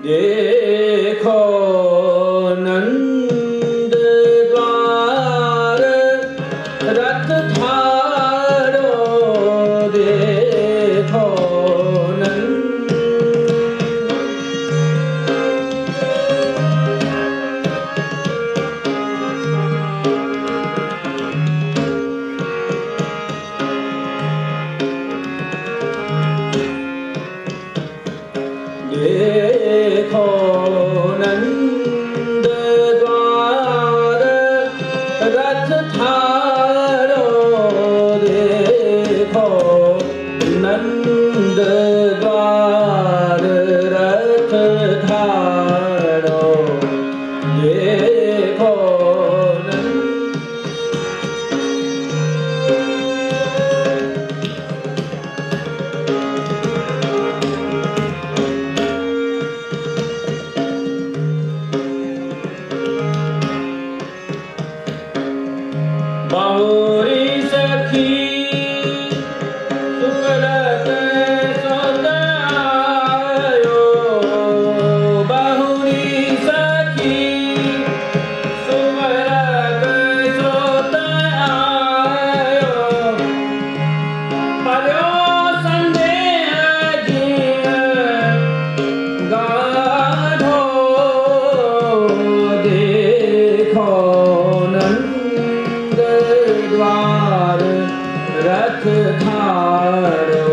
देखो नंद द्वार रथ थारो, देखो नंद। देखो नंद द्वार रथ थारो, देखो नंद द्वार रथ थारो, देखो बाहुरी सखी सुब्रत सुत आयो, बाहुरी सखी सुब्रत सुत आयो, पर्यो संदेह जिय गाढ़ो, देखो नंद द्वार रथ थारो,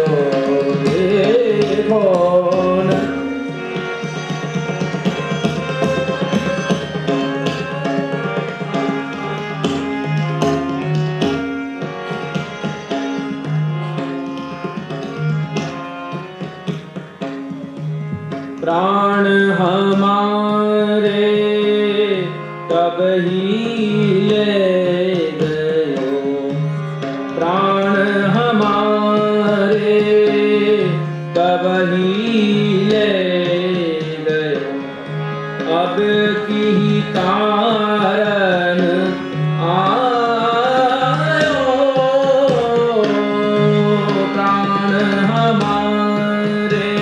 देखो प्राण हमारे तब ही ले गयो, प्राण हमारे तब ही ले गयो, अब की कारण आयो, प्राण हमारे।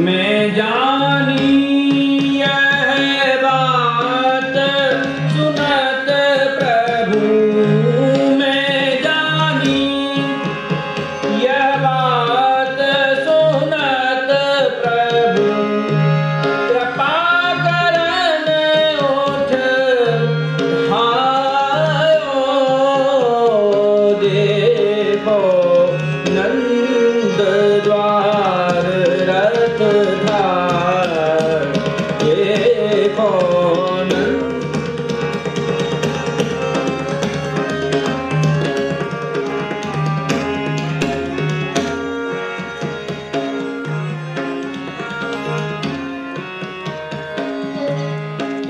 मैं जानी यह बात सुनत प्रभु, मैं जानी यह बात सुनत प्रभु, कृपा करन उठ आयो, देखो नंद द्वार रथ थार, देखो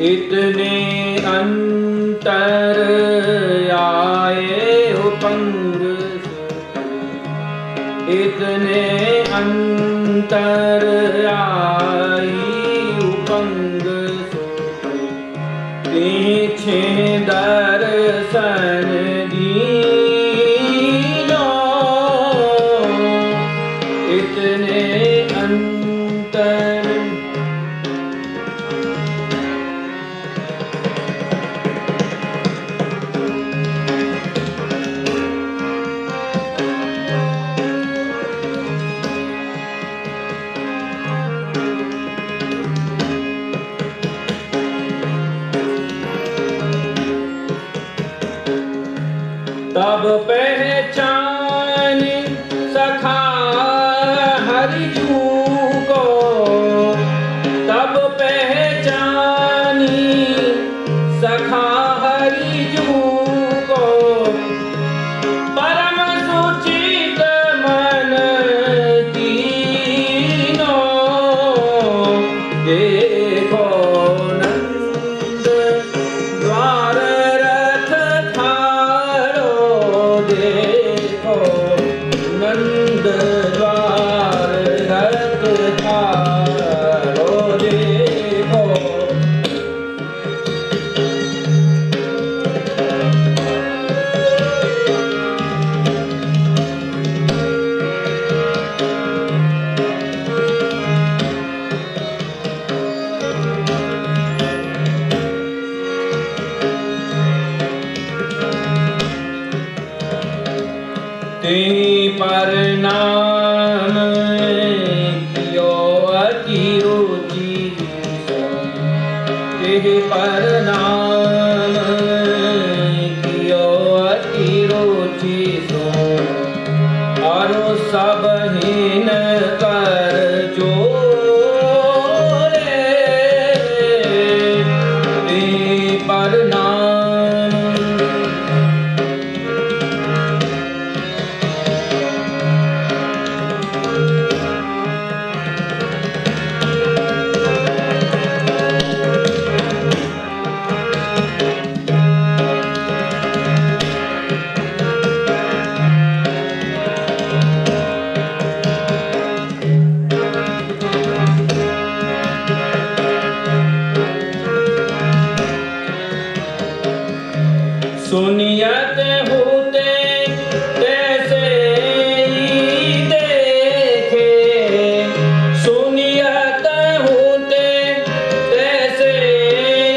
इतने अंतर आए उपंग, इतने अंतर आई उपंग, पीछे दर्शन दीनो, इतने अंतर। तब पहचान सखा हरिजू को, प्रणाम कियो अति रुचि सो और सब हीन कर जोरे प्रणाम। सुनियत होते तैसे ही देखे, सुनियत होते तैसे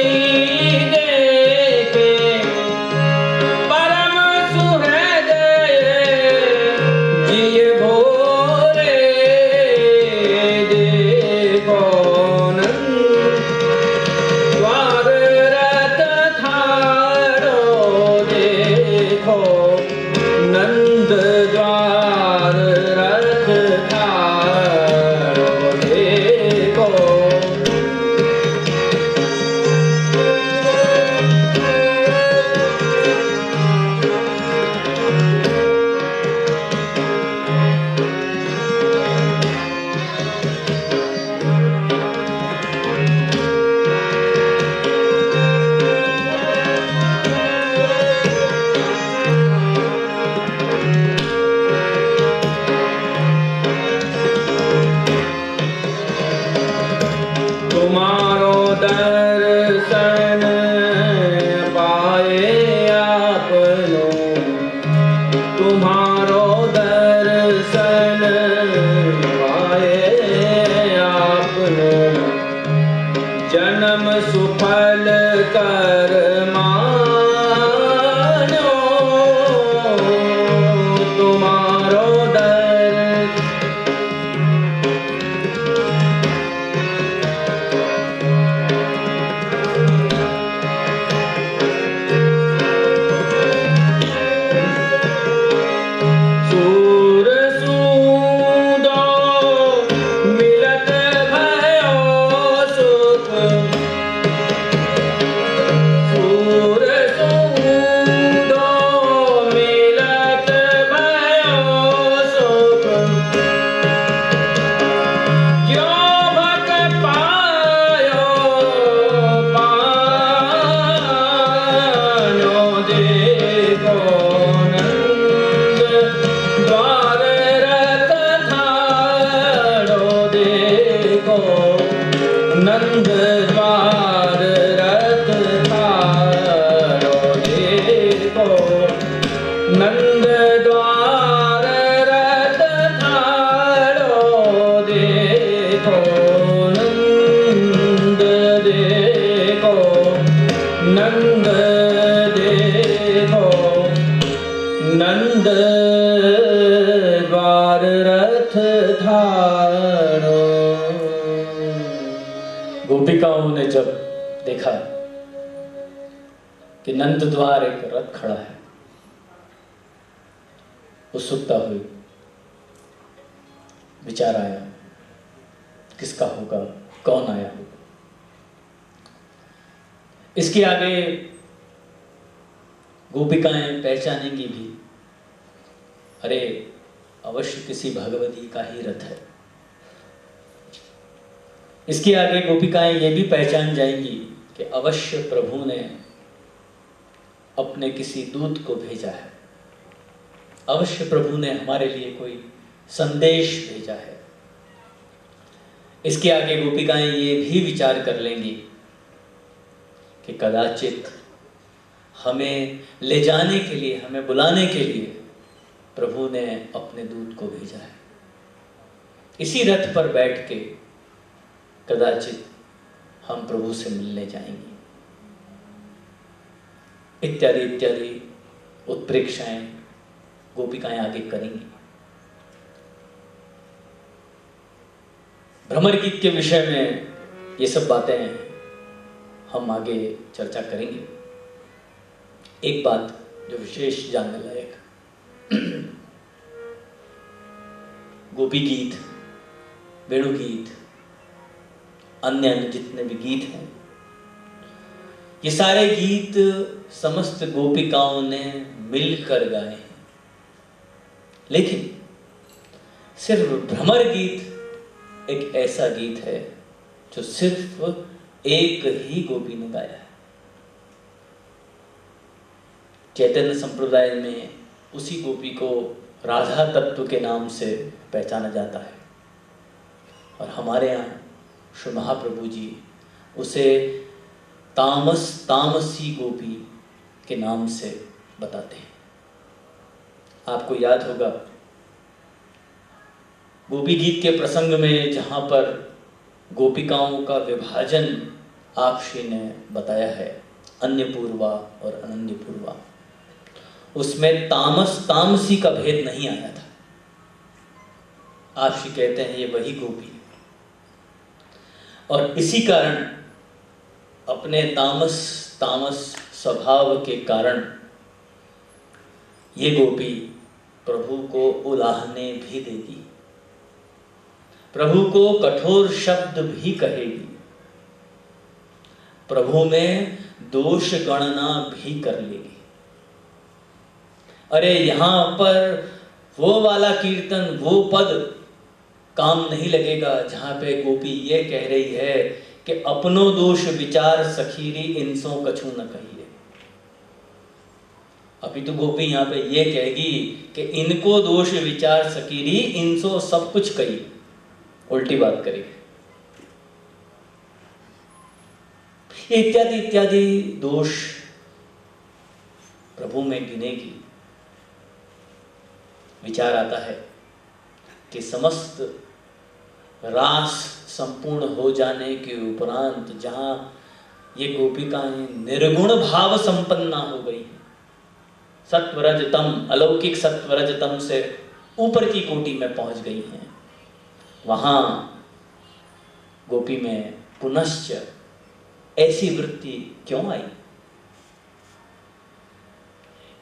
ही देखे, परम सुहृदय जिय भोरे देखो द्वार रथ थारो देखो, नंद द्वार रथ थारो देखो। तुम्हारो दर्शन पाए आपनो, तुम्हारो दर्शन पाए आपनो, जन्म सुफल कर मानो, तुम्हारो दर्शन मिलत भयो सुख, नंद द्वार रथ थारो। गोपिकाओं ने जब देखा कि नंद द्वार एक रथ खड़ा है, उत्सुकता हुई, विचार आया किसका होगा, कौन आया होगा। इसके आगे गोपिकाएं पहचानेंगी भी, अरे अवश्य किसी भगवती का ही रथ है। इसके आगे गोपिकाएं ये भी पहचान जाएंगी कि अवश्य प्रभु ने अपने किसी दूत को भेजा है, अवश्य प्रभु ने हमारे लिए कोई संदेश भेजा है। इसके आगे गोपिकाएं ये भी विचार कर लेंगी कि कदाचित हमें ले जाने के लिए, हमें बुलाने के लिए प्रभु ने अपने दूत को भेजा है। इसी रथ पर बैठ के कदाचित हम प्रभु से मिलने जाएंगे, इत्यादि इत्यादि उत्प्रेक्षाएं गोपिकाएं आगे करेंगी। भ्रमर गीत के विषय में ये सब बातें हम आगे चर्चा करेंगे। एक बात जो विशेष जानने लायक, गोपी गीत, वेणु गीत, अन्य जितने भी गीत हैं, ये सारे गीत समस्त गोपिकाओं ने मिलकर गाए हैं। लेकिन सिर्फ भ्रमर गीत एक ऐसा गीत है जो सिर्फ एक ही गोपी ने गाया है। चैतन्य संप्रदाय में उसी गोपी को राधा तत्व के नाम से पहचाना जाता है, और हमारे यहाँ श्री महाप्रभु जी उसे तामसी गोपी के नाम से बताते हैं। आपको याद होगा गोपी गीत के प्रसंग में जहाँ पर गोपिकाओं का विभाजन आप श्री ने बताया है, अन्यपूर्वा और अनन्यपूर्वा, उसमें तामसी का भेद नहीं आया था। आप श्री कहते हैं ये वही गोपी, और इसी कारण अपने तामस स्वभाव के कारण ये गोपी प्रभु को उलाहने भी देगी, प्रभु को कठोर शब्द भी कहेगी, प्रभु में दोष गणना भी कर लेगी। अरे यहाँ पर वो वाला कीर्तन, वो पद काम नहीं लगेगा जहाँ पे गोपी ये कह रही है कि अपनो दोष विचार सखीरी इनसों कछु न कहिए। अभी तो गोपी यहाँ पे ये कहेगी कि इनको दोष विचार सकीरी इनसो सब कुछ कही, उल्टी बात करेगी। इत्यादि इत्यादि दोष प्रभु में गिनेगी। विचार आता है कि समस्त रास संपूर्ण हो जाने के उपरांत जहां ये गोपिकाएं निर्गुण भाव संपन्ना हो गई, सत्वरजतम, अलौकिक सत्वरजतम से ऊपर की कोटि में पहुंच गई हैं, वहां गोपी में पुनश्च ऐसी वृत्ति क्यों आई?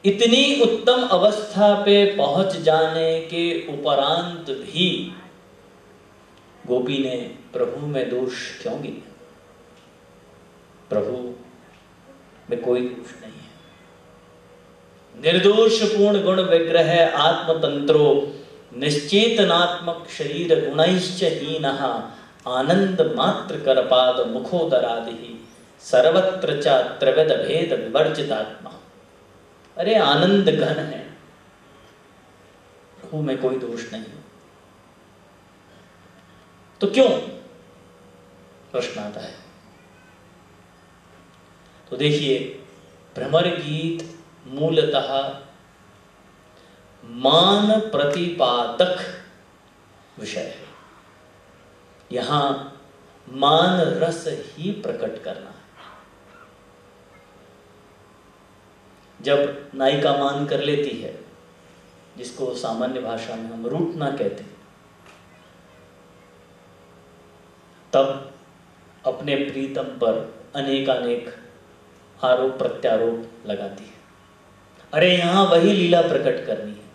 इतनी उत्तम अवस्था पे पहुंच जाने के उपरांत भी गोपी ने प्रभु में दोष क्यों गिने? प्रभु में कोई दोष नहीं है। निर्दोष पूर्ण गुण विग्रह आत्मतंत्रो निश्चेतनात्मक शरीर गुणैश्च हीनः आनंद मात्र करपाद मुखोदरादि सर्वत्र च त्रिविध भेद विवर्जितात्मा। अरे आनंद घन है, प्रभु में कोई दोष नहीं। तो क्यों, प्रश्न आता है। तो देखिए, भ्रमर गीत मूलतः मान प्रतिपादक विषय है। यहां मान रस ही प्रकट करना है। जब नायिका मान कर लेती है, जिसको सामान्य भाषा में हम रूठना कहते हैं, तब अपने प्रीतम पर अनेकानेक आरोप प्रत्यारोप लगाती है। अरे यहां वही लीला प्रकट करनी है,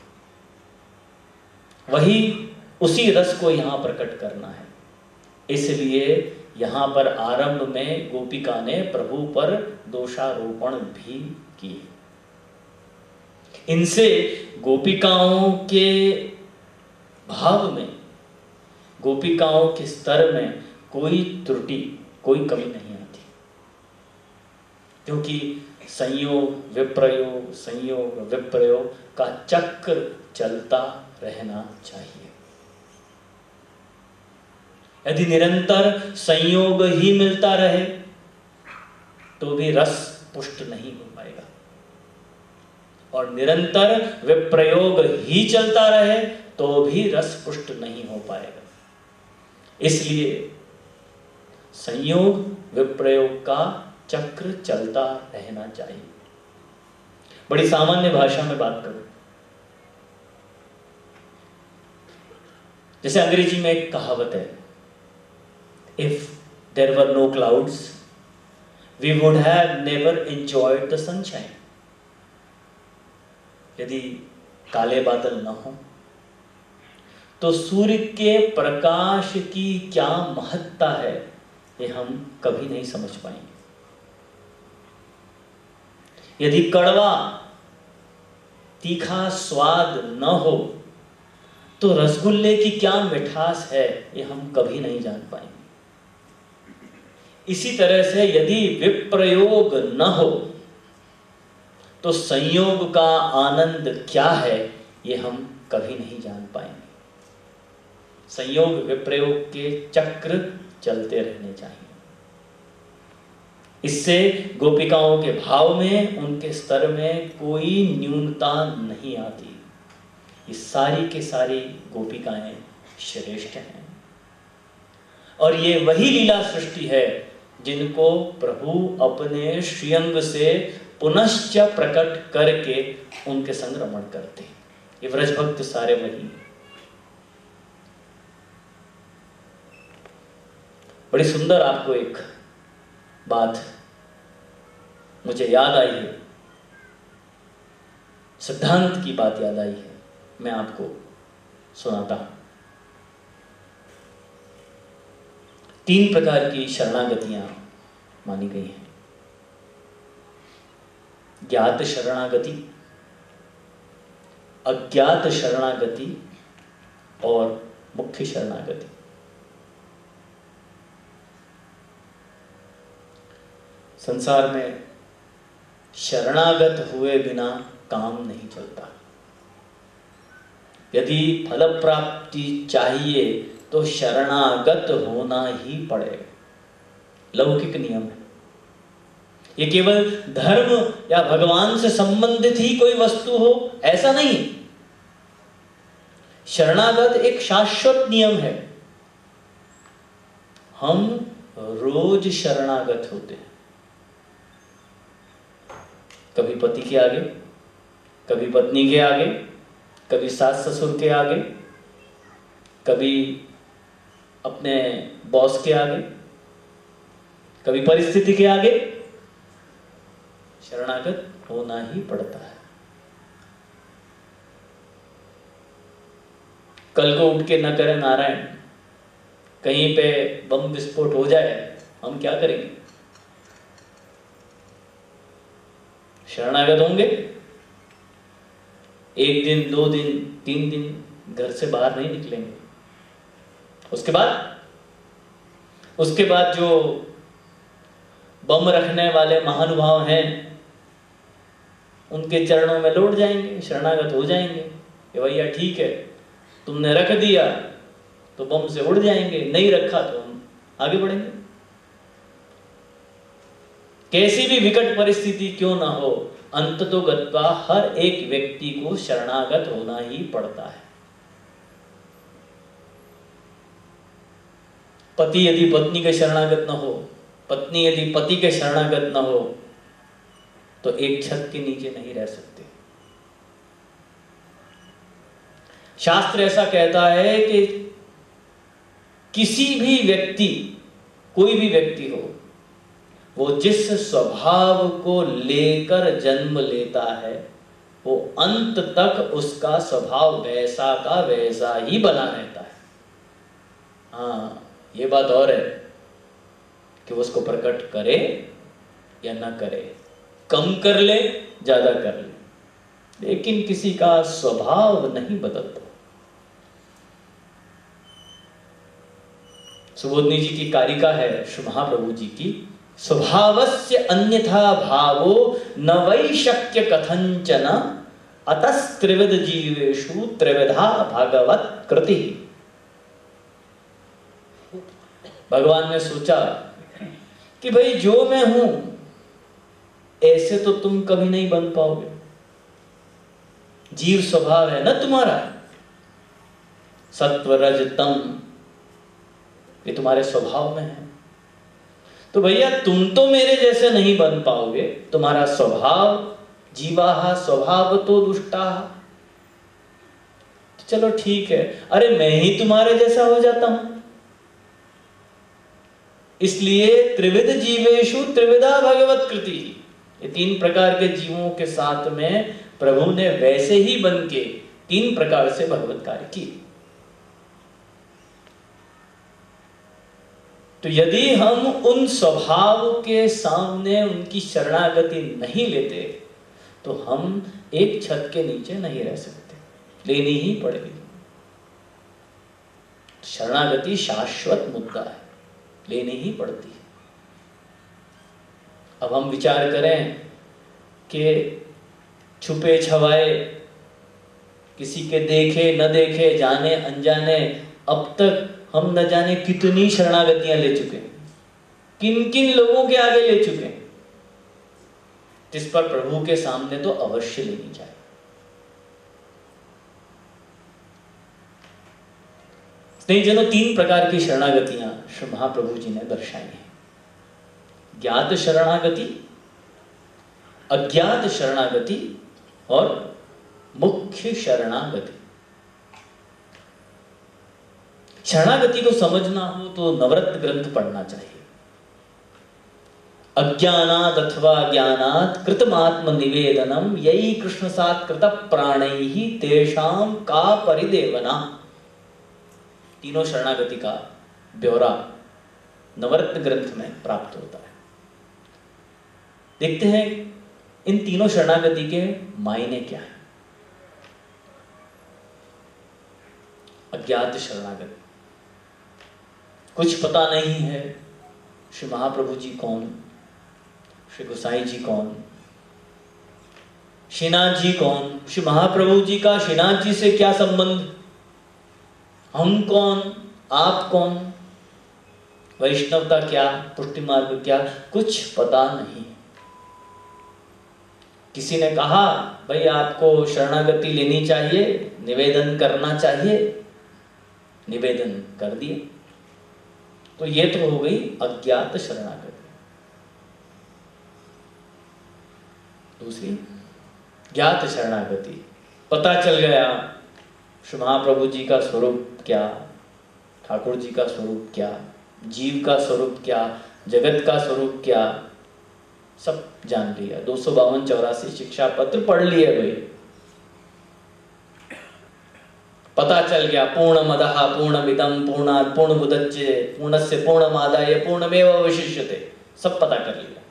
वही उसी रस को यहां प्रकट करना है। इसलिए यहां पर आरंभ में गोपिका ने प्रभु पर दोषारोपण भी किए। इनसे गोपिकाओं के भाव में, गोपिकाओं के स्तर में कोई त्रुटि, कोई कमी नहीं आती, क्योंकि संयोग विप्रयोग का चक्र चलता रहना चाहिए। यदि निरंतर संयोग ही मिलता रहे तो भी रस पुष्ट नहीं हो पाएगा, और निरंतर विप्रयोग ही चलता रहे तो भी रस पुष्ट नहीं हो पाएगा। इसलिए संयोग विप्रयोग का चक्र चलता रहना चाहिए। बड़ी सामान्य भाषा में बात करूं, जैसे अंग्रेजी में एक कहावत है, if there were no clouds we would have never enjoyed the sunshine. यदि काले बादल न हो तो सूर्य के प्रकाश की क्या महत्ता है ये हम कभी नहीं समझ पाएंगे। यदि कड़वा तीखा स्वाद न हो तो रसगुल्ले की क्या मिठास है ये हम कभी नहीं जान पाएंगे। इसी तरह से यदि विप्रयोग न हो तो संयोग का आनंद क्या है ये हम कभी नहीं जान पाएंगे। संयोग विप्रयोग के चक्र चलते रहने चाहिए। इससे गोपिकाओं के भाव में, उनके स्तर में कोई न्यूनता नहीं आती। ये सारी के सारी गोपिकाएं श्रेष्ठ हैं और ये वही लीला सृष्टि है जिनको प्रभु अपने श्रीअंग से पुनश्च प्रकट करके उनके संग रमण करते हैं। ये व्रज भक्त सारे वही। बड़ी सुंदर आपको एक बात मुझे याद आई है, सिद्धांत की बात याद आई है, मैं आपको सुनाता हूं। 3 प्रकार की शरणागतियां मानी गई हैं। ज्ञात शरणागति, अज्ञात शरणागति और मुख्य शरणागति। संसार में शरणागत हुए बिना काम नहीं चलता। यदि फल प्राप्ति चाहिए तो शरणागत होना ही पड़ेगा। लौकिक नियम है। ये केवल धर्म या भगवान से संबंधित ही कोई वस्तु हो ऐसा नहीं। शरणागत एक शाश्वत नियम है। हम रोज शरणागत होते हैं, कभी पति के आगे, कभी पत्नी के आगे, कभी सास ससुर के आगे, कभी अपने बॉस के आगे, कभी परिस्थिति के आगे। शरणागत होना ही पड़ता है। कल को उठ के न करे नारायण, कहीं पे बम विस्फोट हो जाए, हम क्या करेंगे? शरणागत होंगे। 1 दिन, 2 दिन, 3 दिन घर से बाहर नहीं निकलेंगे। उसके बाद जो बम रखने वाले महानुभाव हैं उनके चरणों में लौट जाएंगे, शरणागत हो जाएंगे कि भैया ठीक है, तुमने रख दिया तो बम से उड़ जाएंगे, नहीं रखा तो हम आगे बढ़ेंगे। कैसी भी विकट परिस्थिति क्यों ना हो, अंततोगत्वा हर एक व्यक्ति को शरणागत होना ही पड़ता है। पति यदि पत्नी के शरणागत न हो, पत्नी यदि पति के शरणागत न हो तो एक छत के नीचे नहीं रह सकते। शास्त्र ऐसा कहता है कि किसी भी व्यक्ति, कोई भी व्यक्ति हो, वो जिस स्वभाव को लेकर जन्म लेता है वो अंत तक उसका स्वभाव वैसा का वैसा ही बना रहता है। हाँ, ये बात और है कि वो उसको प्रकट करे या ना करे, कम कर ले, ज्यादा कर ले, लेकिन किसी का स्वभाव नहीं बदलता। सुबोधनी जी की कारिका है श्री महाप्रभु जी की, स्वभावस्य अन्यथा भावो न वै शक्य कथंचन अतस्त्रिविध जीवेषु त्रिविधा भागवत कृति। भगवान ने सोचा कि भाई जो मैं हूं ऐसे तो तुम कभी नहीं बन पाओगे। जीव स्वभाव है ना तुम्हारा, सत्व रज तम, ये तुम्हारे स्वभाव में है। तो भैया तुम तो मेरे जैसे नहीं बन पाओगे, तुम्हारा स्वभाव जीवाहा स्वभाव तो दुष्टा। तो चलो ठीक है, अरे मैं ही तुम्हारे जैसा हो जाता हूं, इसलिए त्रिविध जीवेषु त्रिविधा भगवत कृति, ये 3 प्रकार के जीवों के साथ में प्रभु ने वैसे ही बन के 3 प्रकार से भगवत कार्य की। तो यदि हम उन स्वभाव के सामने उनकी शरणागति नहीं लेते तो हम एक छत के नीचे नहीं रह सकते, लेनी ही पड़ेगी। शरणागति शाश्वत मुद्दा है, लेनी ही पड़ती है। अब हम विचार करें कि छुपे छवाए, किसी के देखे न देखे, जाने अनजाने, अब तक हम न जाने कितनी शरणागतियां ले चुके हैं, किन किन लोगों के आगे ले चुके हैं, जिस पर प्रभु के सामने तो अवश्य लेनी चाहिए। स्नेहीजनों, 3 प्रकार की शरणागतियां श्री महाप्रभु जी ने दर्शाई हैं। ज्ञात शरणागति, अज्ञात शरणागति और मुख्य शरणागति। शरणागति को समझना हो तो नवरत्न ग्रंथ पढ़ना चाहिए। अज्ञानात् अथवा ज्ञानात् कृतमात्म निवेदनम यही कृष्ण सात् कृत प्राणैहि तेषां का परिदेवना। तीनों शरणागति का ब्यौरा नवरत्न ग्रंथ में प्राप्त होता है। देखते हैं इन तीनों शरणागति के मायने क्या है। अज्ञात शरणागति, कुछ पता नहीं है श्री महाप्रभु जी कौन, श्री गोसाई जी कौन, श्रीनाथ जी कौन, श्री महाप्रभु जी का श्रीनाथ जी से क्या संबंध, हम कौन, आप कौन, वैष्णवता क्या, पुष्टि मार्ग क्या, कुछ पता नहीं। किसी ने कहा भाई आपको शरणागति लेनी चाहिए, निवेदन करना चाहिए, निवेदन कर दिए, तो ये तो हो गई अज्ञात शरणागति। दूसरी ज्ञात शरणागति, पता चल गया श्री महाप्रभु जी का स्वरूप क्या, ठाकुर जी का स्वरूप क्या, जीव का स्वरूप क्या, जगत का स्वरूप क्या, सब जान लिया। 252-84 शिक्षा पत्र पढ़ लिए भाई, पता चल गया पूर्णमदः पूर्णमिदं पूर्णात् पूर्णमुदच्यते पूर्णस्य पूर्णमादाय पूर्णमेवावशिष्यते, सब पता कर लिया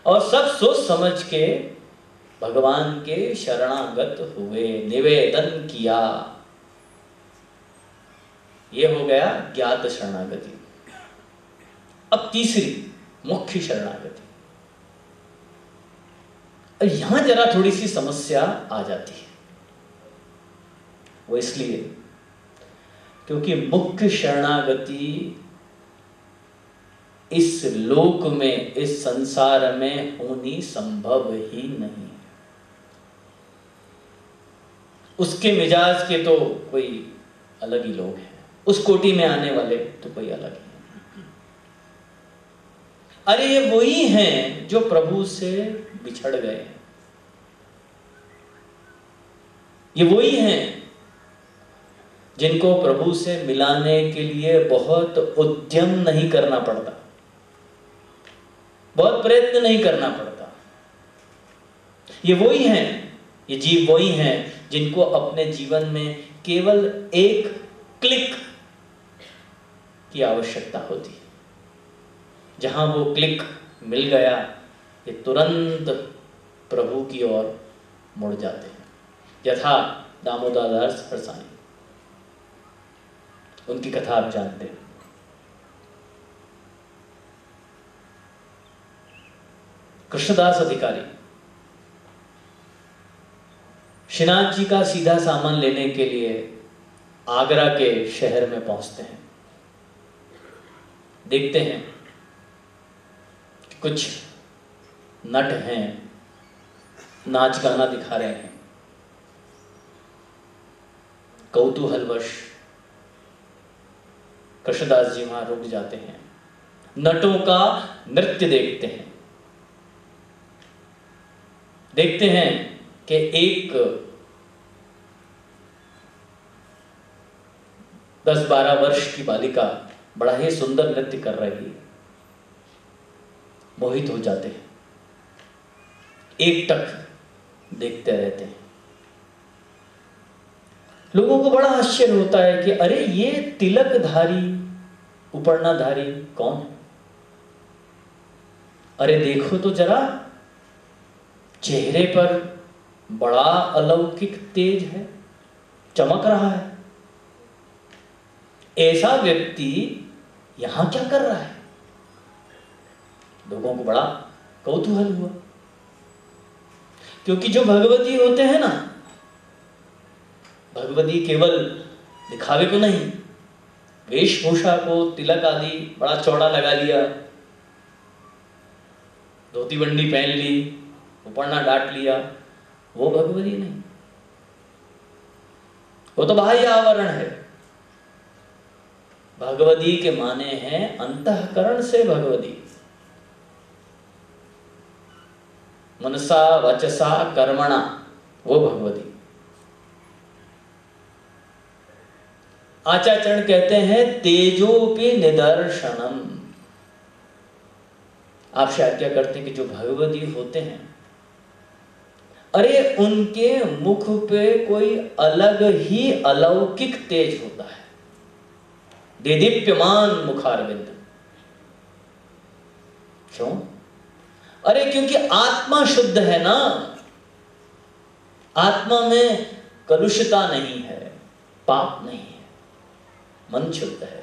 और सब सोच समझ के भगवान के शरणागत हुए, निवेदन किया। यह हो गया ज्ञात शरणागति। अब तीसरी मुख्य शरणागति, और यहां जरा थोड़ी सी समस्या आ जाती है। वो इसलिए क्योंकि मुख्य शरणागति इस लोक में, इस संसार में होनी संभव ही नहीं। उसके मिजाज के तो कोई अलग ही लोग हैं, उस कोटि में आने वाले तो कोई अलग ही हैं। अरे ये वही हैं जो प्रभु से बिछड़ गए हैं, ये वही हैं जिनको प्रभु से मिलाने के लिए बहुत उद्यम नहीं करना पड़ता, बहुत प्रयत्न नहीं करना पड़ता। ये वही हैं, ये जीव वही हैं जिनको अपने जीवन में केवल एक क्लिक की आवश्यकता होती है। जहां वो क्लिक मिल गया, ये तुरंत प्रभु की ओर मुड़ जाते हैं। यथा दामोदरदास हरसाई, उनकी कथा आप जानते हैं। कृष्णदास अधिकारी श्रीनाथ जी का सीधा सामान लेने के लिए आगरा के शहर में पहुंचते हैं। देखते हैं कि कुछ नट हैं, नाच गाना दिखा रहे हैं। कौतूहलवश कृष्णदास जी वहां रुक जाते हैं, नटों का नृत्य देखते हैं। देखते हैं कि एक 10-12 वर्ष की बालिका बड़ा ही सुंदर नृत्य कर रही है। मोहित हो जाते हैं, एक टक देखते रहते हैं। लोगों को बड़ा आश्चर्य होता है कि अरे ये तिलकधारी उपरणाधारी कौन है? अरे देखो तो जरा, चेहरे पर बड़ा अलौकिक तेज है, चमक रहा है। ऐसा व्यक्ति यहां क्या कर रहा है? लोगों को बड़ा कौतूहल हुआ, क्योंकि जो भगवती होते हैं ना, भगवती केवल दिखावे को नहीं, वेशभूषा को, तिलक आदि बड़ा चौड़ा लगा लिया, धोती बंडी पहन ली, उपरना डांट लिया, वो भगवती नहीं। वो तो बाह्य आवरण है। भगवती के माने हैं अंतःकरण से भगवती, मनसा वचसा कर्मणा, वो भगवती। आचार्य कहते हैं तेजोपि निदर्शनम। आप शायद क्या करते हैं कि जो भगवती होते हैं, अरे उनके मुख पे कोई अलग ही अलौकिक तेज होता है, देदीप्यमान मुखारविंद। क्यों? अरे क्योंकि आत्मा शुद्ध है ना, आत्मा में कलुषता नहीं है, पाप नहीं है, मन शुद्ध है।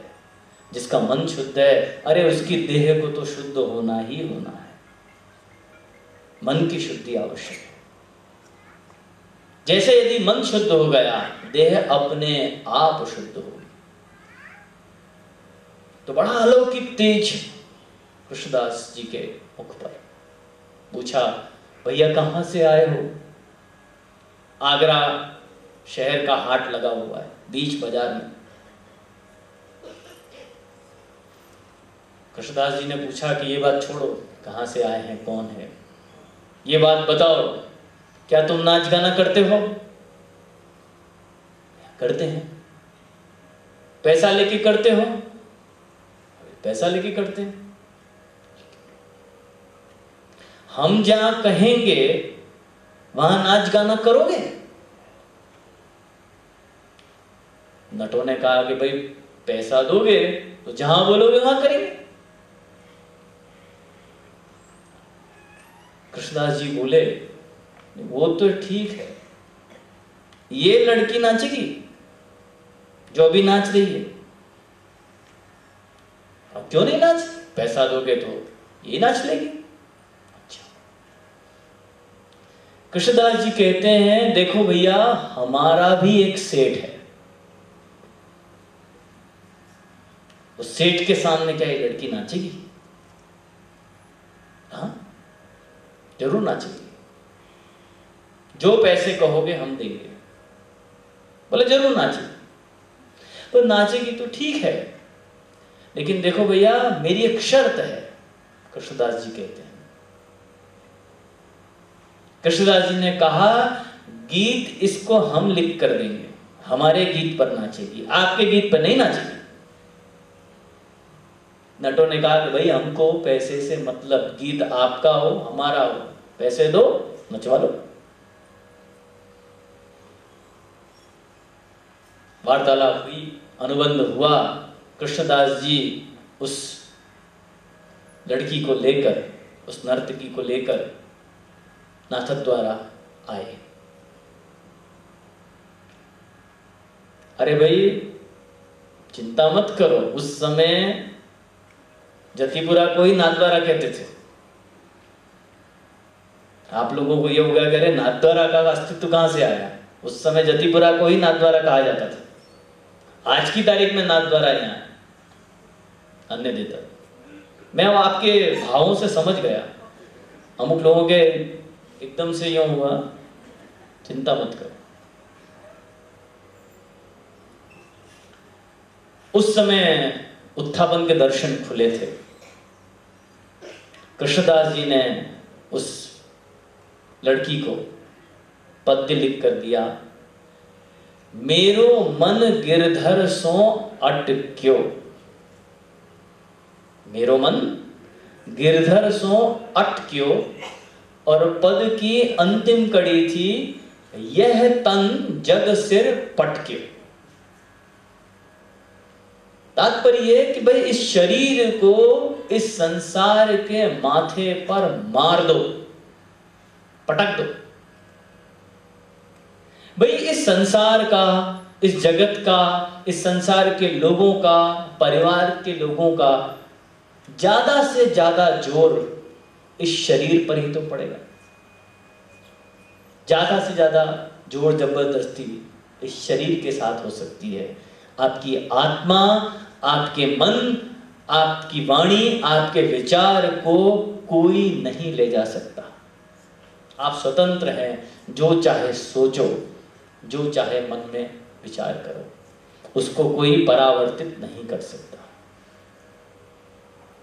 जिसका मन शुद्ध है, अरे उसकी देह को तो शुद्ध होना ही होना है। मन की शुद्धि आवश्यक है। जैसे यदि मन शुद्ध हो गया, देह अपने आप शुद्ध होगी। तो बड़ा अलौकिक तेज कृष्णदास जी के मुख पर। पूछा, भैया कहां से आए हो? आगरा शहर का हाट लगा हुआ है बीच बाजार में। कृष्णदास जी ने पूछा कि ये बात छोड़ो, कहां से आए हैं, कौन है, ये बात बताओ, क्या तुम नाच गाना करते हो? करते हैं। पैसा लेके करते हो? पैसा लेके करते हैं। हम जहां कहेंगे वहां नाच गाना करोगे? नटों ने कहा कि भाई पैसा दोगे तो जहां बोलोगे वहां करेंगे। कृष्णदास जी बोले, वो तो ठीक है, ये लड़की नाचेगी जो अभी नाच रही है, अब क्यों नहीं नाच? पैसा दोगे तो ये नाच लेगी। अच्छा, कृष्णदास जी कहते हैं, देखो भैया, हमारा भी एक सेठ है, उस सेठ के सामने क्या ये लड़की नाचेगी? हाँ, जरूर नाचेगी। जो पैसे कहोगे हम देंगे। बोले जरूर नाचेगी। तो नाचेगी तो ठीक है, लेकिन देखो भैया, मेरी एक शर्त है। कृष्णदास जी कहते हैं, कृष्णदास जी ने कहा, गीत इसको हम लिख कर देंगे, हमारे गीत पर नाचेगी, आपके गीत पर नहीं नाचेगी। नटों ने कहा कि भाई हमको पैसे से मतलब, गीत आपका हो हमारा हो, पैसे दो नचवा लो। वार्तालाप हुई, अनुबंध हुआ। कृष्णदास जी उस लड़की को लेकर, उस नर्तकी को लेकर नाथद्वारा आए। अरे भाई चिंता मत करो, उस समय जतिपुरा को ही नाथद्वारा कहते थे। आप लोगों को ये होगा कि अरे नाथद्वारा का अस्तित्व कहां से आया? उस समय जतिपुरा को ही नाथद्वारा कहा जाता था। आज की तारीख में नाथद्वारा यहाँ अन्य देता। मैं वो आपके भावों से समझ गया। अमुक लोगों के एकदम से यूं हुआ, चिंता मत करो। उस समय उत्थापन के दर्शन खुले थे। कृष्णदास जी ने उस लड़की को पद्य लिख कर दिया, मेरो मन गिरधर सो अटक्यो। मेरो मन गिरधर सो अटक्यो, और पद की अंतिम कड़ी थी, यह तन जग सिर पटक्यो। तात्पर्य यह कि भाई इस शरीर को इस संसार के माथे पर मार दो, पटक दो। भाई इस संसार का, इस जगत का, इस संसार के लोगों का, परिवार के लोगों का ज्यादा से ज्यादा जोर इस शरीर पर ही तो पड़ेगा। ज्यादा से ज्यादा जोर जबरदस्ती इस शरीर के साथ हो सकती है। आपकी आत्मा, आपके मन, आपकी वाणी, आपके विचार को कोई नहीं ले जा सकता। आप स्वतंत्र हैं, जो चाहे सोचो, जो चाहे मन में विचार करो, उसको कोई परावर्तित नहीं कर सकता।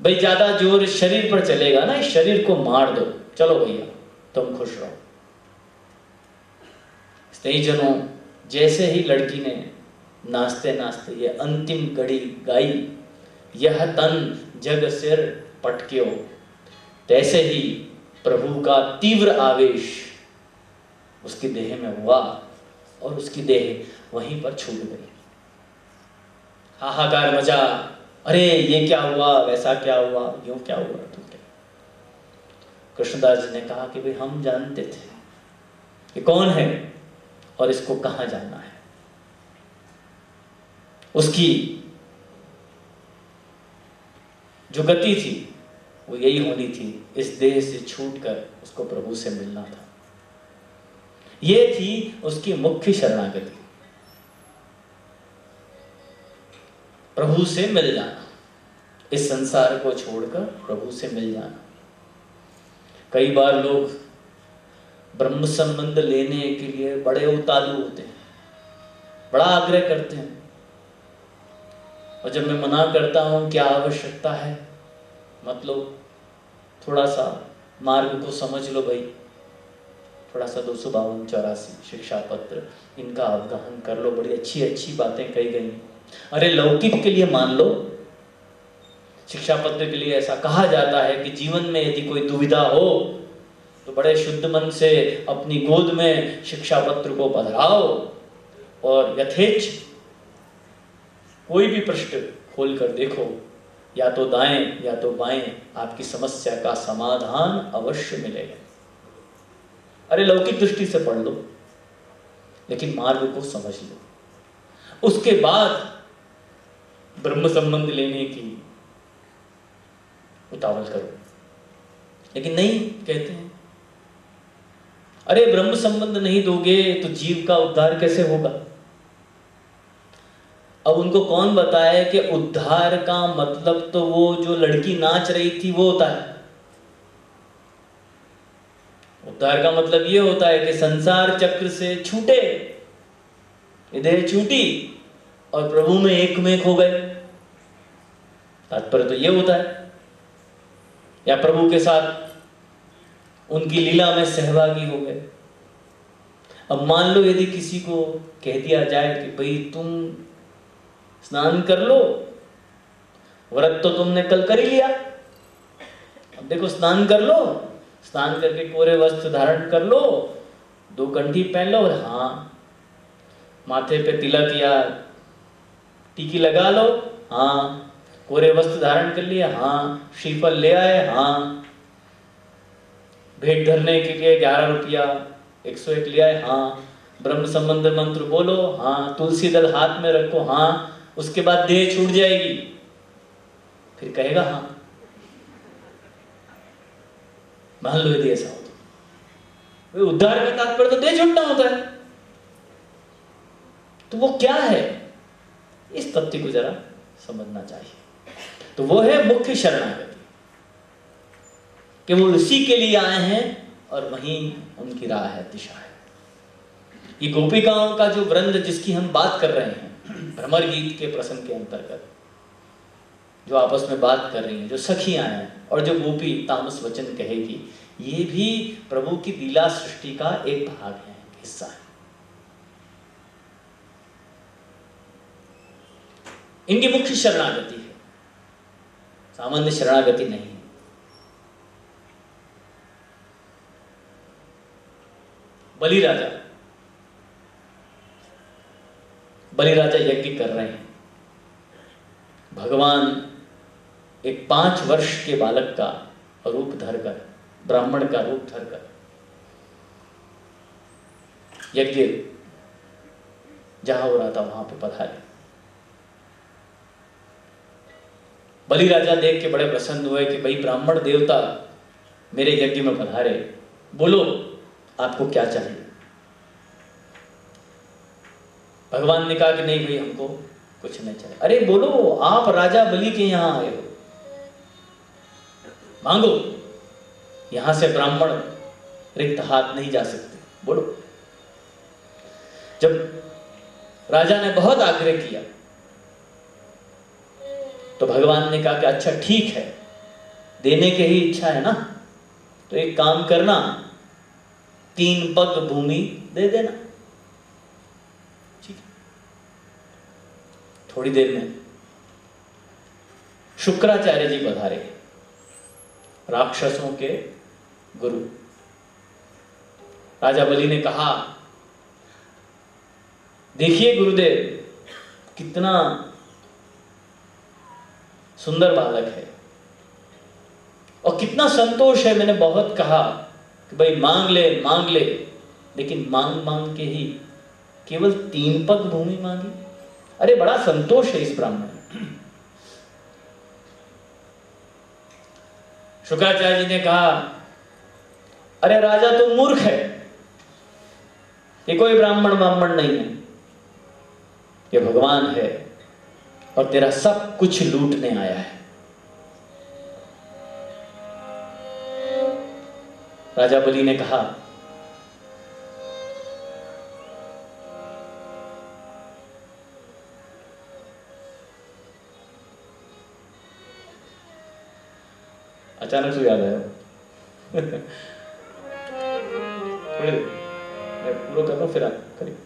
भाई ज्यादा जोर शरीर पर चलेगा ना, इस शरीर को मार दो, चलो भैया तुम खुश रहो। स्नेहीजनों, जैसे ही लड़की ने नाचते नाचते ये अंतिम कड़ी गाई, यह तन जग सिर पटक्यो, तैसे ही प्रभु का तीव्र आवेश उसकी देह में हुआ और उसकी देह वहीं पर छूट गई। हाहाकार मचा, अरे ये क्या हुआ, वैसा क्या हुआ, यूं क्या हुआ, तुम क्या। कृष्णदास जी ने कहा कि भाई हम जानते थे कि कौन है और इसको कहां जाना है। उसकी जो गति थी वो यही होनी थी, इस देह से छूटकर उसको प्रभु से मिलना था। ये थी उसकी मुख्य शरणागति, प्रभु से मिल जाना, इस संसार को छोड़कर प्रभु से मिल जाना। कई बार लोग ब्रह्म संबंध लेने के लिए बड़े उतालू होते हैं, बड़ा आग्रह करते हैं, और जब मैं मना करता हूं क्या आवश्यकता है, मतलब थोड़ा सा मार्ग को समझ लो भाई, थोड़ा सा 252-84 शिक्षा पत्र इनका अवगाहन कर लो, बड़ी अच्छी अच्छी बातें कही गई। अरे लौकिक के लिए मान लो, शिक्षा पत्र के लिए ऐसा कहा जाता है कि जीवन में यदि कोई दुविधा हो तो बड़े शुद्ध मन से अपनी गोद में शिक्षा पत्र को पधराओ और यथेच्छ कोई भी पृष्ठ खोल कर देखो, या तो दाएं या तो बाएं, आपकी समस्या का समाधान अवश्य मिलेगा। अरे लौकिक दृष्टि से पढ़ लो, लेकिन मार्ग को समझ लो, उसके बाद ब्रह्म संबंध लेने की उतावल करो। लेकिन नहीं, कहते हैं अरे ब्रह्म संबंध नहीं दोगे तो जीव का उद्धार कैसे होगा। अब उनको कौन बताए कि उद्धार का मतलब तो वो जो लड़की नाच रही थी वो होता है। उद्धार का मतलब ये होता है कि संसार चक्र से छूटे, देह छूटी और प्रभु में एक हो गए। तात्पर्य तो ये होता है, या प्रभु के साथ उनकी लीला में सहभागी हो गए। अब मान लो यदि किसी को कह दिया जाए कि भाई तुम स्नान कर लो, व्रत तो तुमने कल कर ही लिया, अब देखो स्नान कर लो, स्नान करके कोरे वस्त्र धारण कर लो, 2 कंठी पहन लो, और हाँ माथे पे तिलक या टीकी लगा लो, हाँ कोरे वस्त्र धारण कर लिया, हाँ श्रीफल ले आए, हाँ भेंट धरने के लिए 11 रुपया 101 ले आए, हाँ ब्रह्म संबंध मंत्र बोलो, हाँ तुलसी दल हाथ में रखो, हाँ उसके बाद देह छूट जाएगी, फिर कहेगा हाँ। मान लो यदि ऐसा हो तो उद्धार का तात्पर्य तो देह छूटना होता है, तो वो क्या है, इस तथ्य को जरा समझना चाहिए। तो वो है मुख्य शरणागति, कि वो उसी के लिए आए हैं और वहीं उनकी राह है, दिशा है। ये गोपिकाओं का जो वृंद जिसकी हम बात कर रहे हैं भ्रमर गीत के प्रसंग के अंतर्गत, जो आपस में बात कर रही हैं, जो सखियां हैं और जो गोपी तामस वचन कहेगी, ये भी प्रभु की लीला सृष्टि का एक भाग है, हिस्सा है। इनकी मुख्य शरणागति है। सामान्य शरणागति नहीं है। बलि राजा यज्ञ कर रहे हैं। भगवान एक 5 वर्ष के बालक का रूप धरकर, ब्राह्मण का रूप धरकर यज्ञ जहां हो रहा था वहां पे पधारे। बलि राजा देख के बड़े प्रसन्न हुए कि भाई ब्राह्मण देवता मेरे यज्ञ में पधारे, बोलो आपको क्या चाहिए। भगवान ने कहा कि नहीं भाई हमको कुछ नहीं चाहिए। अरे बोलो, आप राजा बलि के यहां आए हो, मांगो, यहां से ब्राह्मण रिक्त हाथ नहीं जा सकते, बोलो। जब राजा ने बहुत आग्रह किया तो भगवान ने कहा कि अच्छा ठीक है, देने की ही इच्छा है ना, तो एक काम करना, 3 पग भूमि दे देना। ठीक है। थोड़ी देर में शुक्राचार्य जी पधारे, राक्षसों के गुरु। राजा बलि ने कहा, देखिए गुरुदेव कितना सुंदर बालक है और कितना संतोष है। मैंने बहुत कहा कि भाई मांग ले मांग ले, लेकिन मांग मांग के ही केवल 3 पग भूमि मांगी। अरे बड़ा संतोष है इस ब्राह्मण में। शुक्राचार्य जी ने कहा, अरे राजा तू मूर्ख है, ये कोई ब्राह्मण नहीं है, ये भगवान है और तेरा सब कुछ लूटने आया है। राजा बलि ने कहा, अचानक से याद आया थोड़ी देर मैं पूरा कर रहा हूं, फिर आप करिए।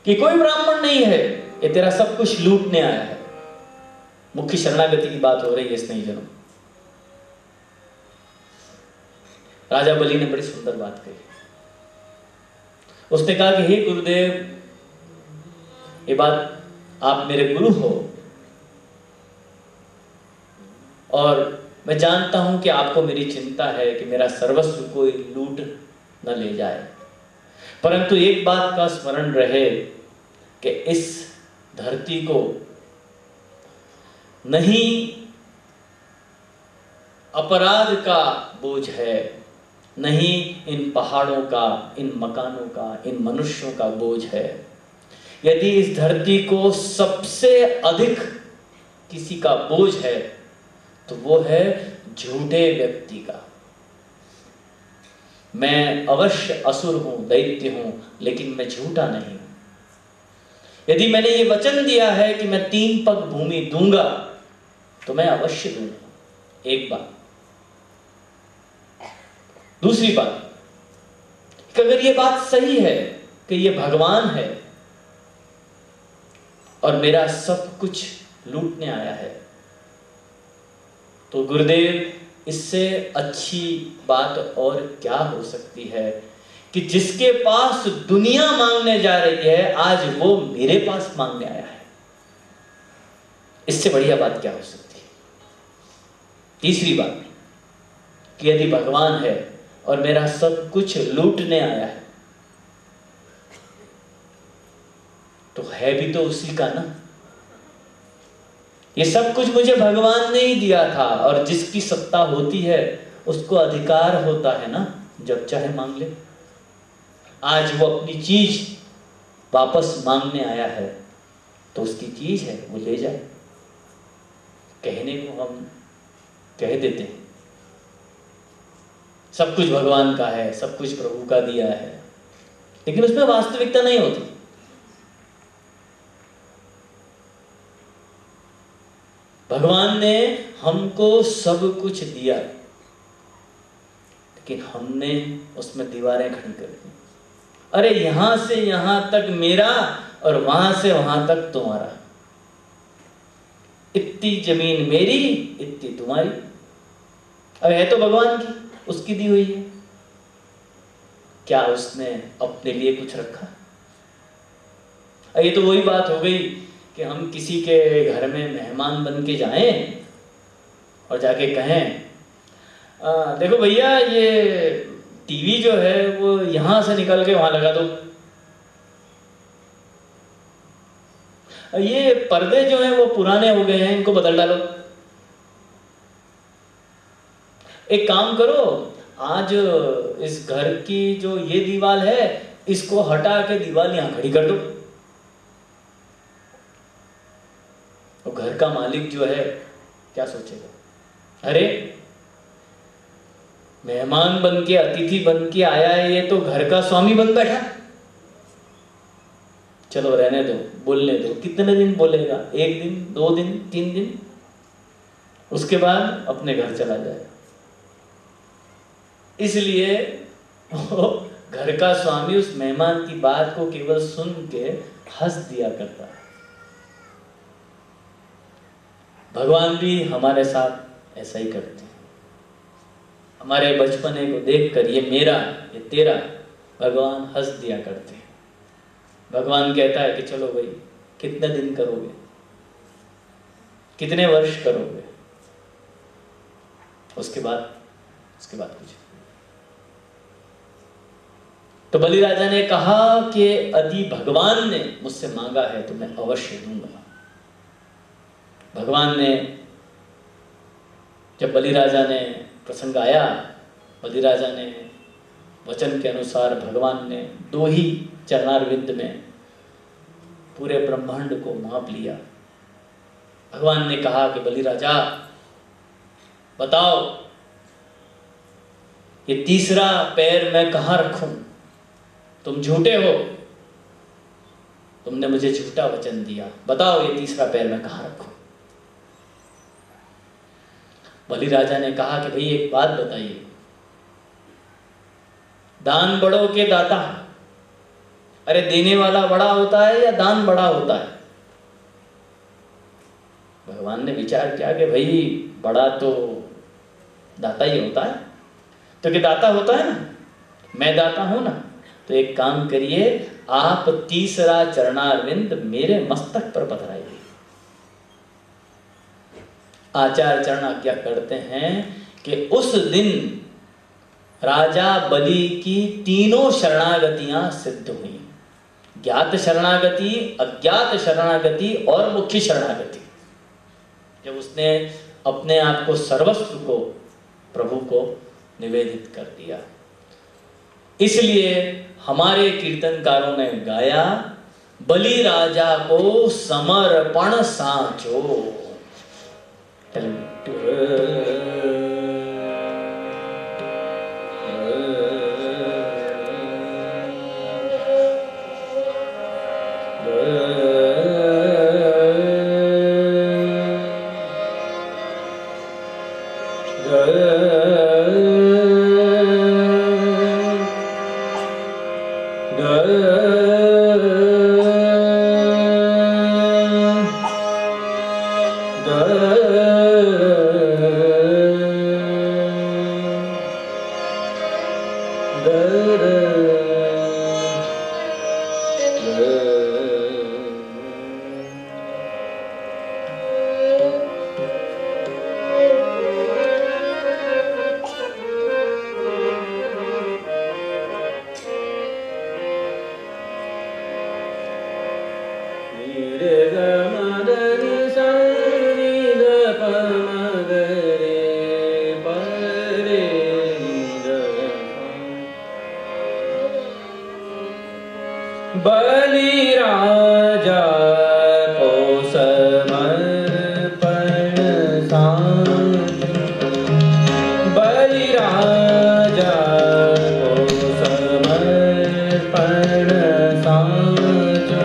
कि कोई ब्राह्मण नहीं है, ये तेरा सब कुछ लूटने आया है। मुख्य शरणागति की बात हो रही है स्नेहीजनों। राजा बलि ने बड़ी सुंदर बात कही। उसने कहा कि हे गुरुदेव, ये बात आप मेरे गुरु हो और मैं जानता हूं कि आपको मेरी चिंता है कि मेरा सर्वस्व कोई लूट न ले जाए, परंतु एक बात का स्मरण रहे कि इस धरती को नहीं अपराध का बोझ है, नहीं इन पहाड़ों का, इन मकानों का, इन मनुष्यों का बोझ है। यदि इस धरती को सबसे अधिक किसी का बोझ है तो वो है झूठे व्यक्ति का। मैं अवश्य असुर हूं, दैत्य हूं, लेकिन मैं झूठा नहीं हूं। यदि मैंने ये वचन दिया है कि मैं 3 पग भूमि दूंगा तो मैं अवश्य दूंगा। एक बात। दूसरी बात कि अगर ये बात सही है कि ये भगवान है और मेरा सब कुछ लूटने आया है, तो गुरुदेव इससे अच्छी बात और क्या हो सकती है कि जिसके पास दुनिया मांगने जा रही है आज वो मेरे पास मांगने आया है। इससे बढ़िया बात क्या हो सकती है। तीसरी बात कि यदि भगवान है और मेरा सब कुछ लूटने आया है तो है भी तो उसी का ना। ये सब कुछ मुझे भगवान ने ही दिया था और जिसकी सत्ता होती है उसको अधिकार होता है ना, जब चाहे मांग ले। आज वो अपनी चीज वापस मांगने आया है तो उसकी चीज है, वो ले जाए। कहने को हम कह देते हैं सब कुछ भगवान का है, सब कुछ प्रभु का दिया है, लेकिन उसमें वास्तविकता नहीं होती। भगवान ने हमको सब कुछ दिया लेकिन हमने उसमें दीवारें खड़ी कर दी। अरे यहां से यहां तक मेरा और वहां से वहां तक तुम्हारा। इतनी जमीन मेरी, इतनी तुम्हारी। अब है तो भगवान की, उसकी दी हुई है, क्या उसने अपने लिए कुछ रखा? ये तो वही बात हो गई कि हम किसी के घर में मेहमान बन के जाएं और जाके कहें देखो भैया ये टीवी जो है वो यहां से निकल के वहां लगा दो, ये पर्दे जो हैं वो पुराने हो गए हैं, इनको बदल डालो। एक काम करो, आज इस घर की जो ये दीवार है इसको हटा के दीवार यहां खड़ी कर दो। तो घर का मालिक जो है क्या सोचेगा? अरे मेहमान बन के, अतिथि बन के आया है, ये तो घर का स्वामी बन बैठा। चलो रहने दो, बोलने दो। कितने दिन बोलेगा? 1 दिन, 2 दिन, 3 दिन, उसके बाद अपने घर चला जाएगा। इसलिए घर का स्वामी उस मेहमान की बात को केवल सुन के हंस दिया करता है। भगवान भी हमारे साथ ऐसा ही करते हैं। हमारे बचपने को देखकर ये मेरा, ये तेरा, भगवान हंस दिया करते हैं। भगवान कहता है कि चलो भाई, कितने दिन करोगे, कितने वर्ष करोगे, उसके बाद कुछ। तो बलि राजा ने कहा कि यदि भगवान ने मुझसे मांगा है तो मैं अवश्य दूंगा। भगवान ने, जब बलि राजा ने प्रसंग आया, बलि राजा ने वचन के अनुसार भगवान ने 2 ही चरणारविंद में पूरे ब्रह्मांड को माप लिया। भगवान ने कहा कि बलि राजा बताओ, ये तीसरा पैर मैं कहां रखूं? तुम झूठे हो, तुमने मुझे झूठा वचन दिया, बताओ ये तीसरा पैर मैं कहां रखूं? बलि राजा ने कहा कि भाई एक बात बताइए, दान बड़ों के दाता, अरे देने वाला बड़ा होता है या दान बड़ा होता है? भगवान ने विचार किया कि भाई बड़ा तो दाता ही होता है, तो क्या दाता होता है ना, मैं दाता हूं ना, तो एक काम करिए, आप तीसरा चरणारविंद मेरे मस्तक पर पधराइए। आचार्य चरण आज्ञा करते हैं कि उस दिन राजा बलि की तीनों शरणागतियां सिद्ध हुई, ज्ञात शरणागति, अज्ञात शरणागति और मुख्य शरणागति। जब उसने अपने आप को, सर्वस्व को प्रभु को निवेदित कर दिया, इसलिए हमारे कीर्तनकारों ने गाया, बलि राजा को समर्पण साचो। बलि राजा को समर्पण साचो, बलि राजा को समर्पण साचो,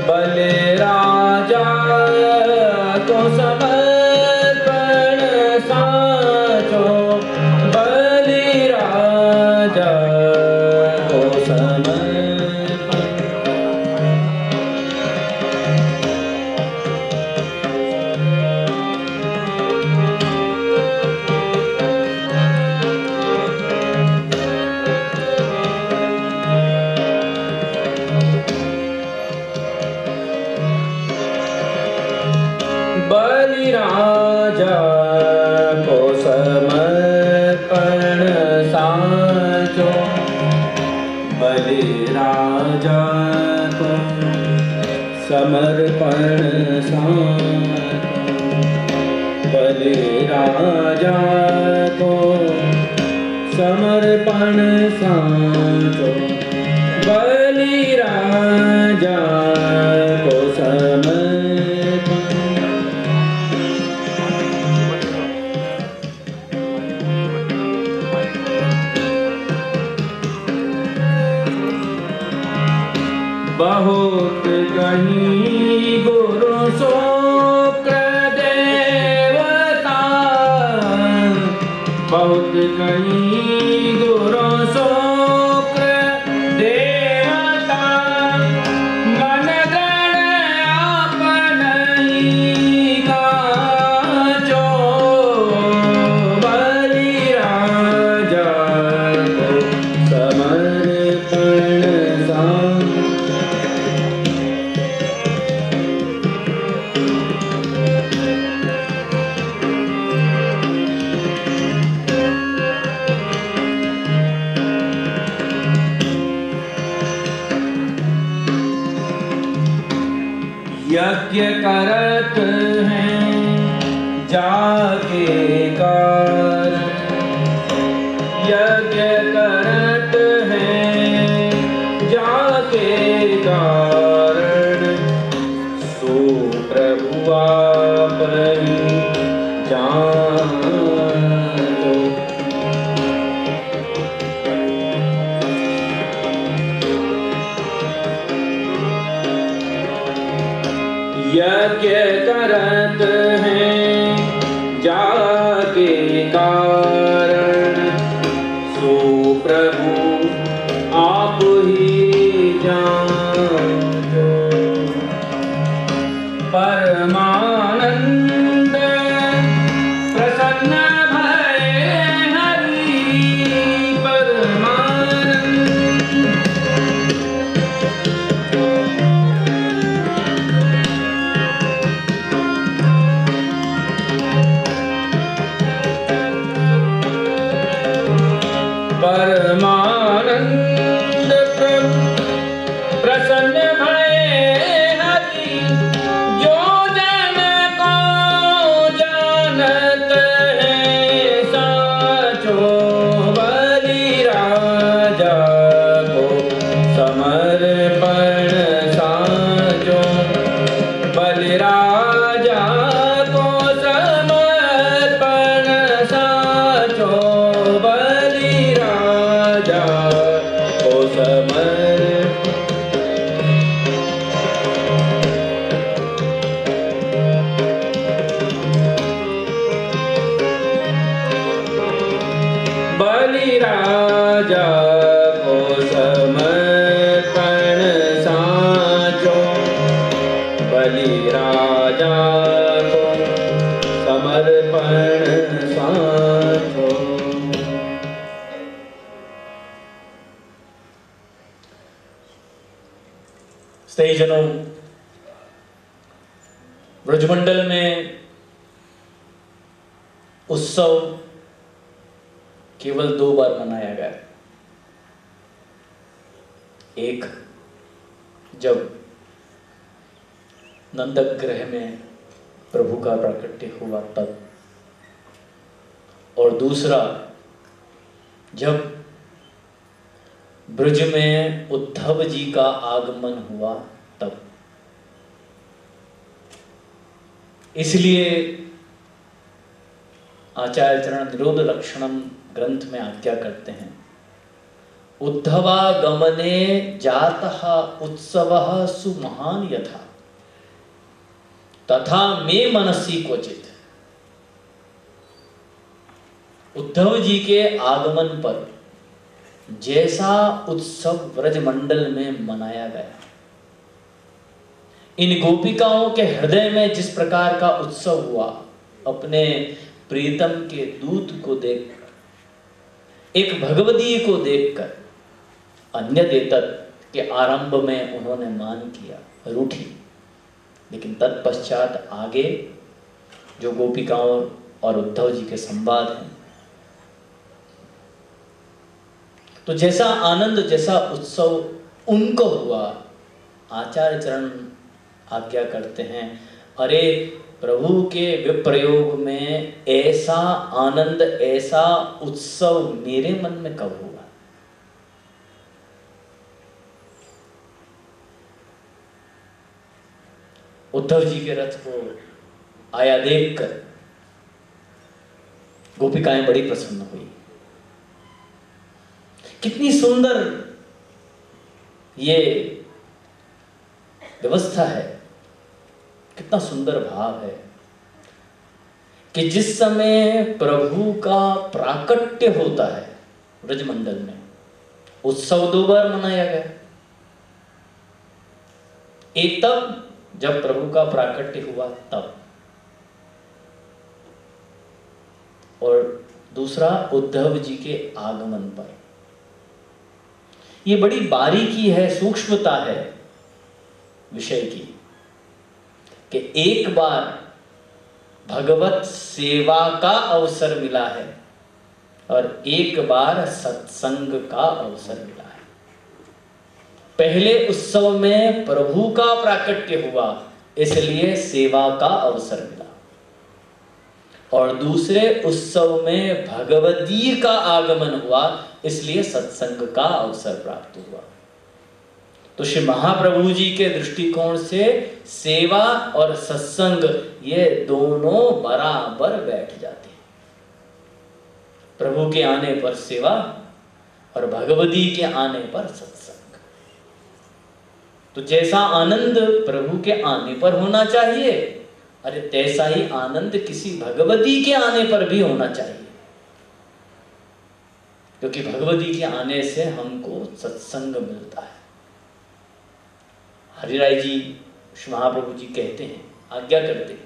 बलि राजा को समर्पण साचो, बलि राजा को समर्पण। बलि राजा को समर्पण साचो, बलि राजा को समर्पण साचो, बलि राजा को समर्पण साचो, बलि राजा को समर्पण। बहुत कहीं गुरु शुक्र देवता, बहुत कहीं गुरु शुक्र देवता, मन गण आपनहि काजो, बलि राजा को समर्पण साचो। यज्ञ करत हैं जाके कारण, यज्ञ करत हैं जाके कारण, सुप्रभु आप ही जानो। यज्ञ करत हैं जाके कारण, सो प्रभु आप ही जानो। परमानंद प्रसन्न भय हरि, परमानंद परमानंद प्रसन्न भय हरि, जो जन को जानत है साचो, बलि राजा को समर्पण साचो, बलि राजा को समर्पण साचो, बलि राजा को समर्पण। बलि राजा को समर्पण साचो, बलि राजा को समर्पण साचो। स्नेहीजनों, ब्रजमंडल में उत्सव केवल 2 बार मनाया गया। एक जब नंदग्रह में प्रभु का प्राकट्य हुआ तब, और दूसरा जब ब्रज में उद्धव जी का आगमन हुआ तब। इसलिए आचार्य चरण निरोध लक्षणम ग्रंथ में आज्ञा करते हैं, उद्धवागमने जातः उत्सवः सुमहान यथा तथा मे मनसी क्वचित। उद्धव जी के आगमन पर जैसा उत्सव ब्रजमंडल में मनाया गया, इन गोपिकाओं के हृदय में जिस प्रकार का उत्सव हुआ, अपने प्रीतम के दूत को देखकर, एक भगवती को देखकर, अन्य देतत के आरंभ में उन्होंने मान किया, रूठी, लेकिन तत्पश्चात आगे जो गोपिकाओं और उद्धव जी के संवाद हैं। तो जैसा आनंद, जैसा उत्सव उनको हुआ, आचार्य चरण आज्ञा करते हैं, अरे प्रभु के विप्रयोग में ऐसा आनंद, ऐसा उत्सव मेरे मन में कब हुआ? उद्धव जी के रथ को आया देखकर गोपिकाएं बड़ी प्रसन्न हुई। कितनी सुंदर ये व्यवस्था है, कितना सुंदर भाव है कि जिस समय प्रभु का प्राकट्य होता है ब्रजमंडल में, उत्सव 2 बार मनाया गया। एक तब जब प्रभु का प्राकट्य हुआ तब, और दूसरा उद्धव जी के आगमन पर। ये बड़ी बारीकी है, सूक्ष्मता है विषय की, कि एक बार भगवत सेवा का अवसर मिला है और एक बार सत्संग का अवसर मिला है। पहले उत्सव में प्रभु का प्राकट्य हुआ, इसलिए सेवा का अवसर मिला, और दूसरे उत्सव में भगवदीय का आगमन हुआ, इसलिए सत्संग का अवसर प्राप्त हुआ। तो श्री महाप्रभु जी के दृष्टिकोण से सेवा और सत्संग ये दोनों बराबर बैठ जाते हैं। प्रभु के आने पर सेवा और भगवदी के आने पर सत्संग। तो जैसा आनंद प्रभु के आने पर होना चाहिए, अरे तैसा ही आनंद किसी भगवती के आने पर भी होना चाहिए, क्योंकि भगवती के आने से हमको सत्संग मिलता है। हरिराय जी, श्री महाप्रभु जी कहते हैं, आज्ञा करते हैं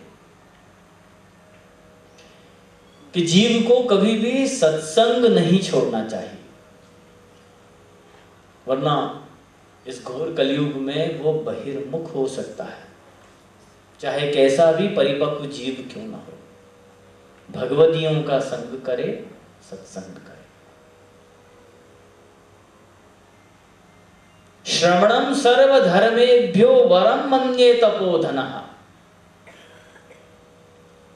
कि जीव को कभी भी सत्संग नहीं छोड़ना चाहिए, वरना इस घोर कलयुग में वो बहिर्मुख हो सकता है, चाहे कैसा भी परिपक्व जीव क्यों ना हो। भगवतियों का संग करे, सत्संग करे। श्रवणम सर्वधर्मेभ्यो वरम मन्ये तपोधनः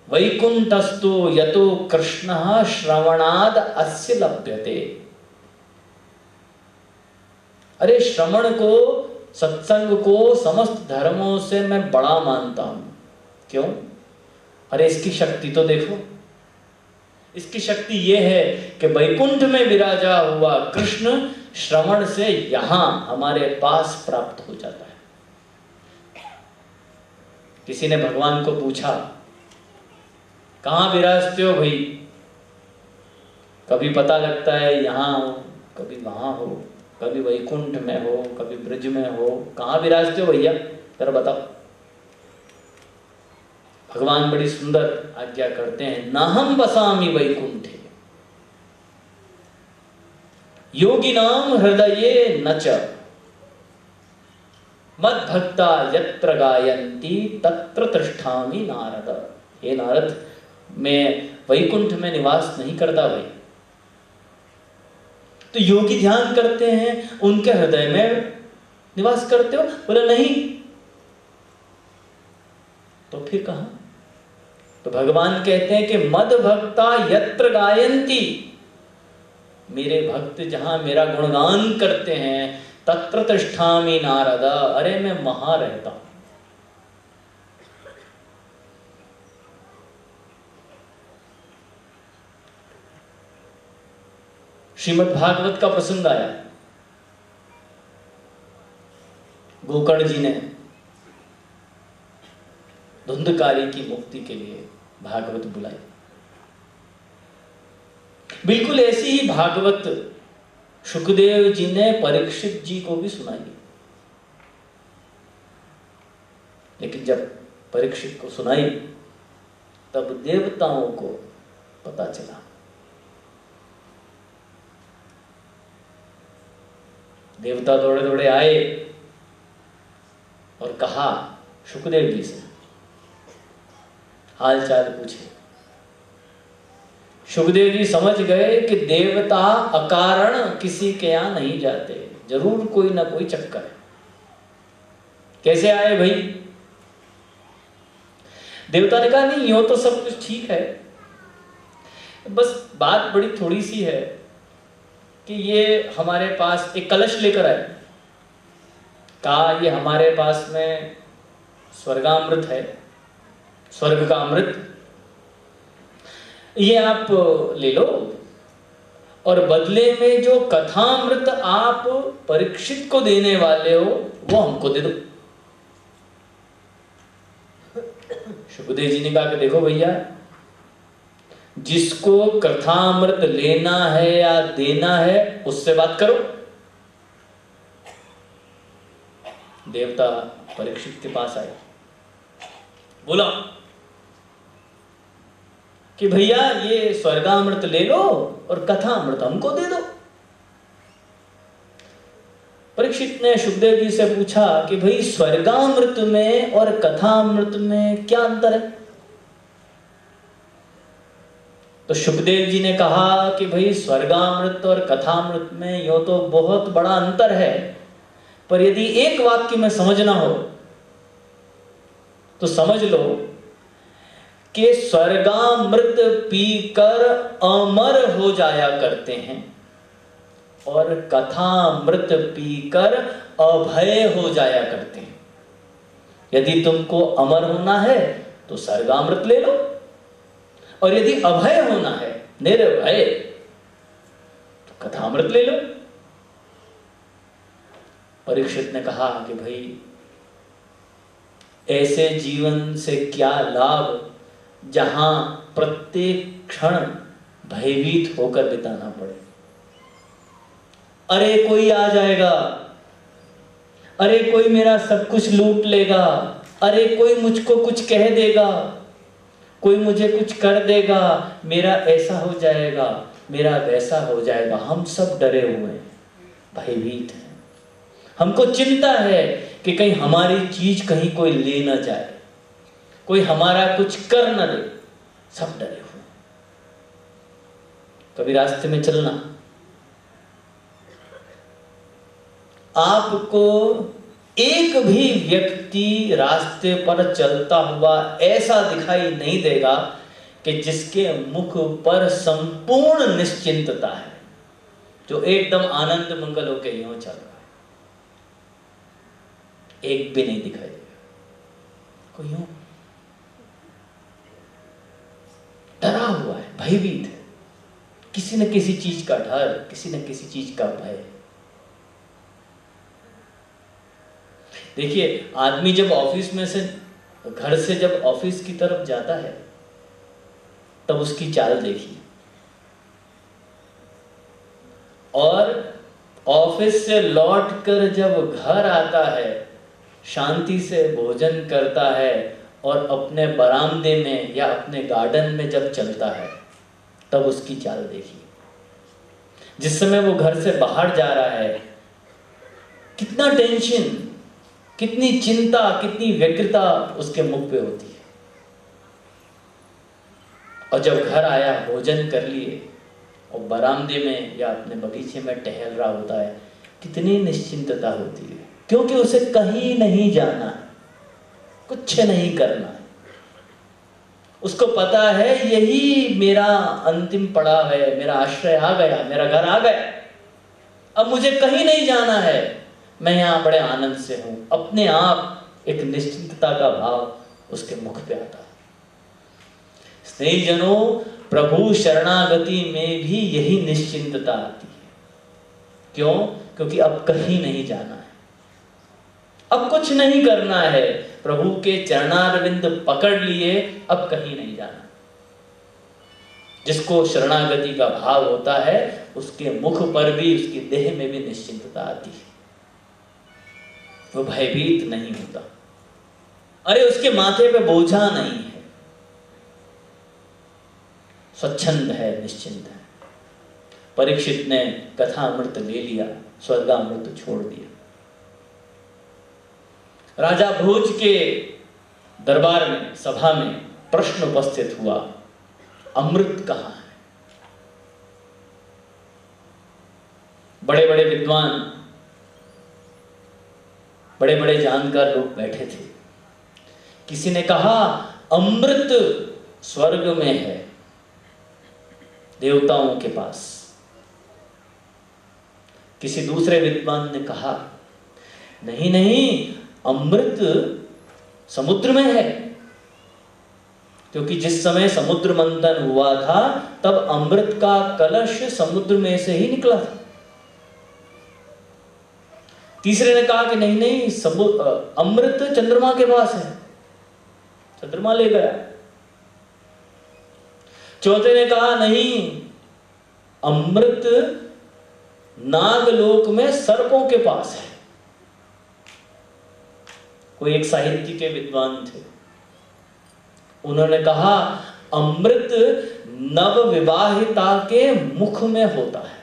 वैकुंठस्तु यतो कृष्णः श्रवणाद अस्य लभ्यते। अरे श्रवण को, सत्संग को समस्त धर्मों से मैं बड़ा मानता हूं। क्यों? अरे इसकी शक्ति तो देखो। इसकी शक्ति यह है कि वैकुंठ में विराजा हुआ कृष्ण श्रवण से यहां हमारे पास प्राप्त हो जाता है। किसी ने भगवान को पूछा, कहां विराजते हो भाई? कभी पता लगता है यहां हो, कभी वहां हो, कभी वैकुंठ में हो, कभी ब्रज में हो, कहां विराजते हो भैया, जरा बताओ। भगवान बड़ी सुंदर आज्ञा करते हैं, नाहम बसामि वैकुंठे योगिनाम हृदये नच मद्भक्ता यत्र गायन्ति तत्र तिष्ठामि नारद। हे नारद, मैं वैकुंठ में निवास नहीं करता भाई। तो योगी ध्यान करते हैं, उनके हृदय में निवास करते हो? बोले नहीं। तो फिर कहां? तो भगवान कहते हैं कि मद भक्ता यत्र गायन्ति, मेरे भक्त जहां मेरा गुणगान करते हैं, तत्र तिष्ठामि नारद, अरे मैं वहां रहता हूं। श्रीमद् भागवत का प्रसंग आया। गोकर्ण जी ने धुंधकारी की मुक्ति के लिए भागवत बुलाई। बिल्कुल ऐसी ही भागवत शुकदेव जी ने परीक्षित जी को भी सुनाई। लेकिन जब परीक्षित को सुनाई तब देवताओं को पता चला। देवता दौड़े दौड़े आए और कहा शुकदेव जी से, हाल चाल पूछे। सुखदेव जी समझ गए कि देवता अकारण किसी के यहाँ नहीं जाते, जरूर कोई ना कोई चक्कर है। कैसे आए भाई? देवता ने कहा नहीं, यो तो सब कुछ ठीक है, बस बात बड़ी थोड़ी सी है कि ये हमारे पास एक कलश लेकर आए। कहा ये हमारे पास में स्वर्गामृत है, स्वर्ग का अमृत, ये आप ले लो और बदले में जो कथामृत आप परीक्षित को देने वाले हो वो हमको दे दो। सुखदेव जी ने कहा कि देखो भैया, जिसको कथामृत लेना है या देना है उससे बात करो। देवता परीक्षित के पास आए, बोला कि भैया ये स्वर्गामृत ले लो और कथामृत हमको दे दो। परीक्षित ने सुखदेव जी से पूछा कि भाई स्वर्गामृत में और कथामृत में क्या अंतर है? तो सुखदेव जी ने कहा कि भाई स्वर्गामृत और कथामृत में यो तो बहुत बड़ा अंतर है, पर यदि एक वाक्य में समझना हो तो समझ लो कि स्वर्गामृत पीकर अमर हो जाया करते हैं और कथामृत पीकर अभय हो जाया करते हैं। यदि तुमको अमर होना है तो स्वर्गामृत ले लो, और यदि अभय होना है, निर्भय, तो कथामृत ले लो। परीक्षित ने कहा कि भाई ऐसे जीवन से क्या लाभ जहां प्रत्येक क्षण भयभीत होकर बिताना पड़े। अरे कोई आ जाएगा, अरे कोई मेरा सब कुछ लूट लेगा, अरे कोई मुझको कुछ कह देगा, कोई मुझे कुछ कर देगा, मेरा ऐसा हो जाएगा, मेरा वैसा हो जाएगा। हम सब डरे हुए हैं, भयभीत हैं। हमको चिंता है कि कहीं हमारी चीज कहीं कोई ले ना जाए, कोई हमारा कुछ कर न दे। सब डरे हुए। कभी रास्ते में चलना, आपको एक भी व्यक्ति रास्ते पर चलता हुआ ऐसा दिखाई नहीं देगा कि जिसके मुख पर संपूर्ण निश्चिंतता है, जो एकदम आनंद मंगल होकर यूं चल रहा है। एक भी नहीं दिखाई देगा। कोई यूं डरा हुआ है, भयभीत है, किसी न किसी चीज का डर, किसी न किसी चीज का भय। देखिए, आदमी जब ऑफिस में से, घर से जब ऑफिस की तरफ जाता है तब उसकी चाल देखिए, और ऑफिस से लौटकर जब घर आता है, शांति से भोजन करता है और अपने बरामदे में या अपने गार्डन में जब चलता है तब उसकी चाल देखिए। जिस समय वो घर से बाहर जा रहा है, कितना टेंशन, कितनी चिंता, कितनी व्यग्रता उसके मुख पे होती है, और जब घर आया, भोजन कर लिए और बरामदे में या अपने बगीचे में टहल रहा होता है, कितनी निश्चिंतता होती है, क्योंकि उसे कहीं नहीं जाना है, कुछ नहीं करना है। उसको पता है यही मेरा अंतिम पड़ाव है, मेरा आश्रय आ गया, मेरा घर आ गया, अब मुझे कहीं नहीं जाना है, मैं यहाँ बड़े आनंद से हूं। अपने आप एक निश्चिंतता का भाव उसके मुख पे आता है। स्नेहीजनों, प्रभु शरणागति में भी यही निश्चिंतता आती है। क्यों? क्योंकि अब कहीं नहीं जाना है, अब कुछ नहीं करना है, प्रभु के चरणारविंद पकड़ लिए, अब कहीं नहीं जाना। जिसको शरणागति का भाव होता है, उसके मुख पर भी, उसकी देह में भी निश्चिंतता आती है। वो भयभीत नहीं होता। अरे उसके माथे पे बोझा नहीं है, स्वच्छंद है, निश्चिंत है। परीक्षित ने कथामृत ले लिया, स्वर्गामृत छोड़ दिया। राजा भोज के दरबार में, सभा में प्रश्न उपस्थित हुआ, अमृत कहाँ है? बड़े बड़े विद्वान, बड़े बड़े जानकार लोग बैठे थे। किसी ने कहा अमृत स्वर्ग में है, देवताओं के पास। किसी दूसरे विद्वान ने कहा नहीं नहीं, अमृत समुद्र में है, क्योंकि जिस समय समुद्र मंथन हुआ था तब अमृत का कलश समुद्र में से ही निकला था। तीसरे ने कहा कि नहीं नहीं, अमृत चंद्रमा के पास है, चंद्रमा ले गया। चौथे ने कहा नहीं, अमृत नागलोक में सर्पों के पास है। कोई एक साहित्य के विद्वान थे, उन्होंने कहा अमृत नव विवाहिता के मुख में होता है।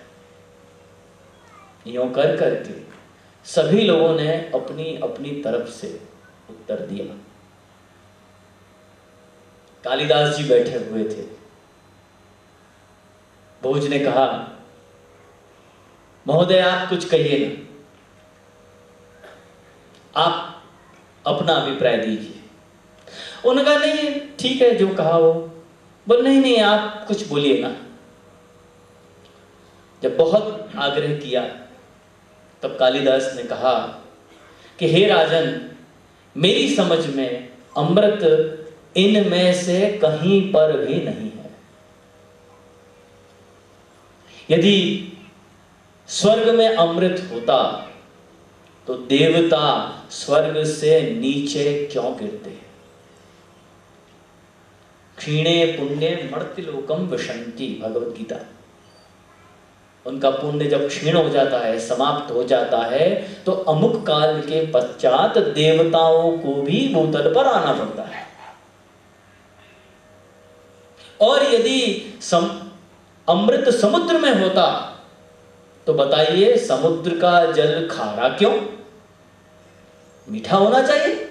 यूं कर करके सभी लोगों ने अपनी अपनी तरफ से उत्तर दिया। कालिदास जी बैठे हुए थे। भोज ने कहा महोदय आप कुछ कहिए ना, आप अपना अभिप्राय दीजिए। उन्होंने कहा नहीं ठीक है, जो कहा वो। बोल नहीं नहीं, आप कुछ बोलिए ना। जब बहुत आग्रह किया तब कालिदास ने कहा कि हे राजन, मेरी समझ में अमृत इनमें से कहीं पर भी नहीं है। यदि स्वर्ग में अमृत होता तो देवता स्वर्ग से नीचे क्यों गिरते? क्षीणे पुण्य मर्त्यलोकम विशन्ति, भगवत गीता। उनका पुण्य जब क्षीण हो जाता है, समाप्त हो जाता है, तो अमुक काल के पश्चात देवताओं को भी भूतल पर आना पड़ता है। और यदि अमृत समुद्र में होता तो बताइए समुद्र का जल खारा क्यों? मीठा होना चाहिए।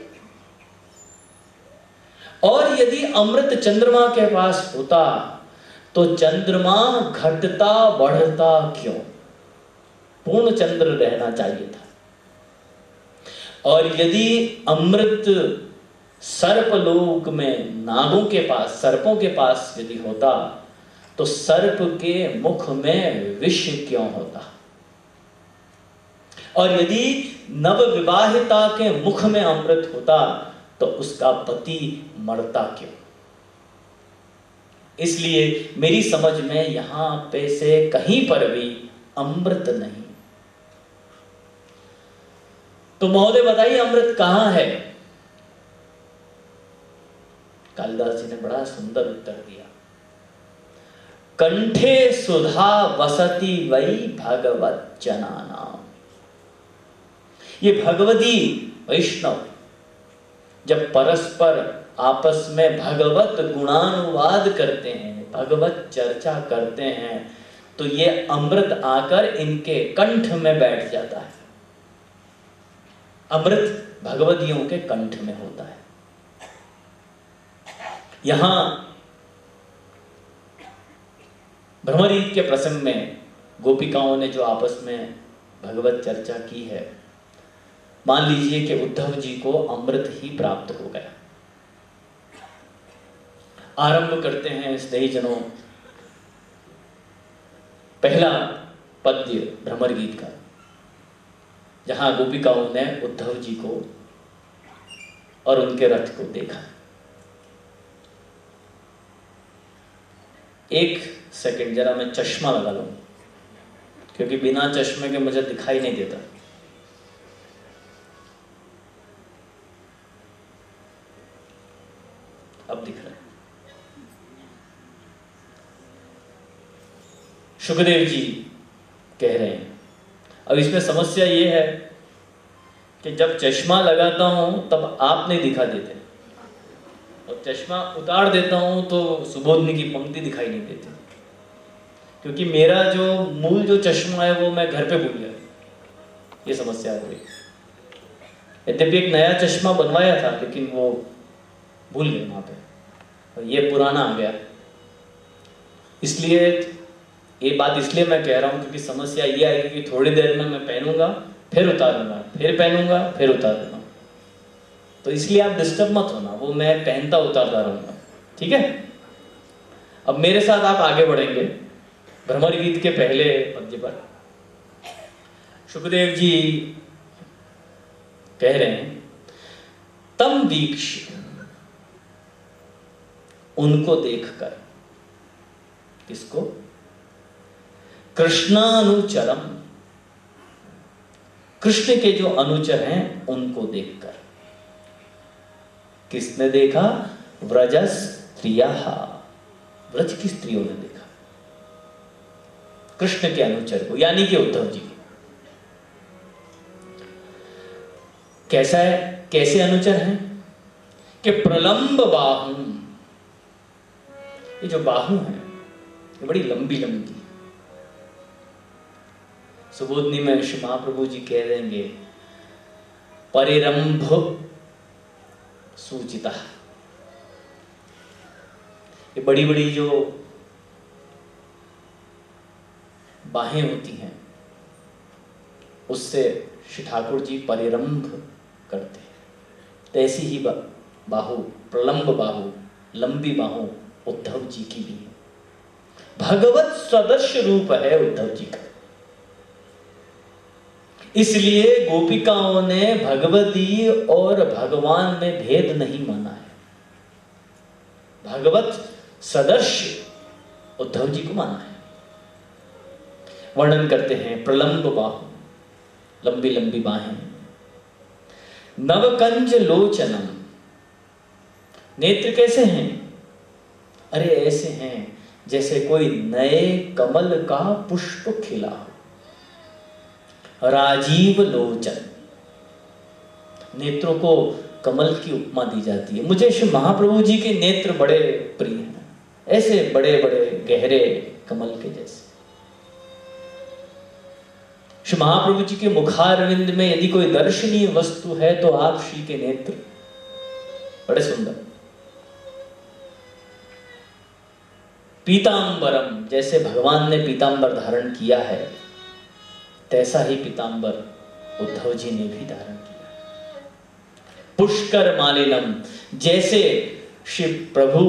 और यदि अमृत चंद्रमा के पास होता तो चंद्रमा घटता बढ़ता क्यों? पूर्ण चंद्र रहना चाहिए था। और यदि अमृत सर्पलोक में नागों के पास, सर्पों के पास यदि होता तो सर्प के मुख में विष क्यों होता? और यदि नव विवाहिता के मुख में अमृत होता तो उसका पति मरता क्यों? इसलिए मेरी समझ में यहां पे से कहीं पर भी अमृत नहीं। तो महोदय बताइए अमृत कहां है? कालिदास जी ने बड़ा सुंदर उत्तर दिया, कंठे सुधा वसति वै भगवत जनानाम। ये भगवती वैष्णव जब परस्पर आपस में भगवत गुणानुवाद करते हैं, भगवत चर्चा करते हैं, तो ये अमृत आकर इनके कंठ में बैठ जाता है। अमृत भगवतियों के कंठ में होता है। यहां भ्रमरीत के प्रसंग में गोपिकाओं ने जो आपस में भगवत चर्चा की है, मान लीजिए कि उद्धव जी को अमृत ही प्राप्त हो गया। आरंभ करते हैं स्नेहीजनों पहला पद्य भ्रमर गीत का, जहां गोपिकाओं ने उद्धव जी को और उनके रथ को देखा। एक सेकंड जरा मैं चश्मा लगा लूं, क्योंकि बिना चश्मे के मुझे दिखाई नहीं देता। अब दिख रहा है। सुखदेव जी कह रहे हैं, अब इसमें समस्या ये है कि जब चश्मा लगाता हूं तब आप नहीं दिखा देते, और चश्मा उतार देता हूं तो सुबोधनी की पंक्ति दिखाई नहीं देती, क्योंकि मेरा जो मूल जो चश्मा है वो मैं घर पे भूल गया। ये समस्या हो गई। यद्यपि एक नया चश्मा बनवाया था लेकिन वो भूल गए वहां पे। ये पुराना आ गया। इसलिए ये बात इसलिए मैं कह रहा हूँ क्योंकि समस्या ये आएगी कि थोड़ी देर में मैं पहनूंगा, फिर उतारूंगा, फिर पहनूंगा, फिर उतारूंगा। तो इसलिए आप डिस्टर्ब मत होना, वो मैं पहनता उतारता रहूंगा, ठीक है। अब मेरे साथ आप आगे बढ़ेंगे भ्रमर गीत के पहले पद्य पर। सुखदेव जी कह रहे हैं, तम वीक्ष, उनको देखकर, किसको? कृष्णानुचरम, कृष्ण के जो अनुचर हैं उनको देखकर। किसने देखा? व्रजस स्त्रिया, व्रज की स्त्रियों ने देखा कृष्ण के अनुचर को, यानी कि उद्धव जी को। कैसा है, कैसे अनुचर हैं? कि प्रलंब बाहु, ये जो बाहु है ये बड़ी लंबी लंबी। सुबोधनी में श्री महाप्रभु जी कह देंगे, परिरंभ सूचिता, ये बड़ी बड़ी जो बाहें होती हैं उससे श्री ठाकुर जी परिरंभ करते हैं। तो ऐसी ही बाहु, प्रलंब बाहु, लंबी बाहु उद्धव जी की भी है। भगवत सदस्य रूप है उद्धव जी का। इसलिए गोपिकाओं ने भगवती और भगवान में भेद नहीं माना है, भगवत सदस्य उद्धव जी को माना है। वर्णन करते हैं, प्रलंब बाहु, लंबी लंबी बाहें, नवकंज लोचनम, नेत्र कैसे हैं? अरे ऐसे हैं जैसे कोई नए कमल का पुष्प खिला हो। राजीव लोचन, नेत्रों को कमल की उपमा दी जाती है। मुझे श्री महाप्रभु जी के नेत्र बड़े प्रिय हैं, ऐसे बड़े बड़े गहरे कमल के जैसे। श्री महाप्रभु जी के मुखारविंद में यदि कोई दर्शनीय वस्तु है तो आप श्री के नेत्र बड़े सुंदर। पीतांबरम, जैसे भगवान ने पीतांबर धारण किया है तैसा ही पीतांबर उद्धव जी ने भी धारण किया। पुष्कर मालिनम, जैसे शिव प्रभु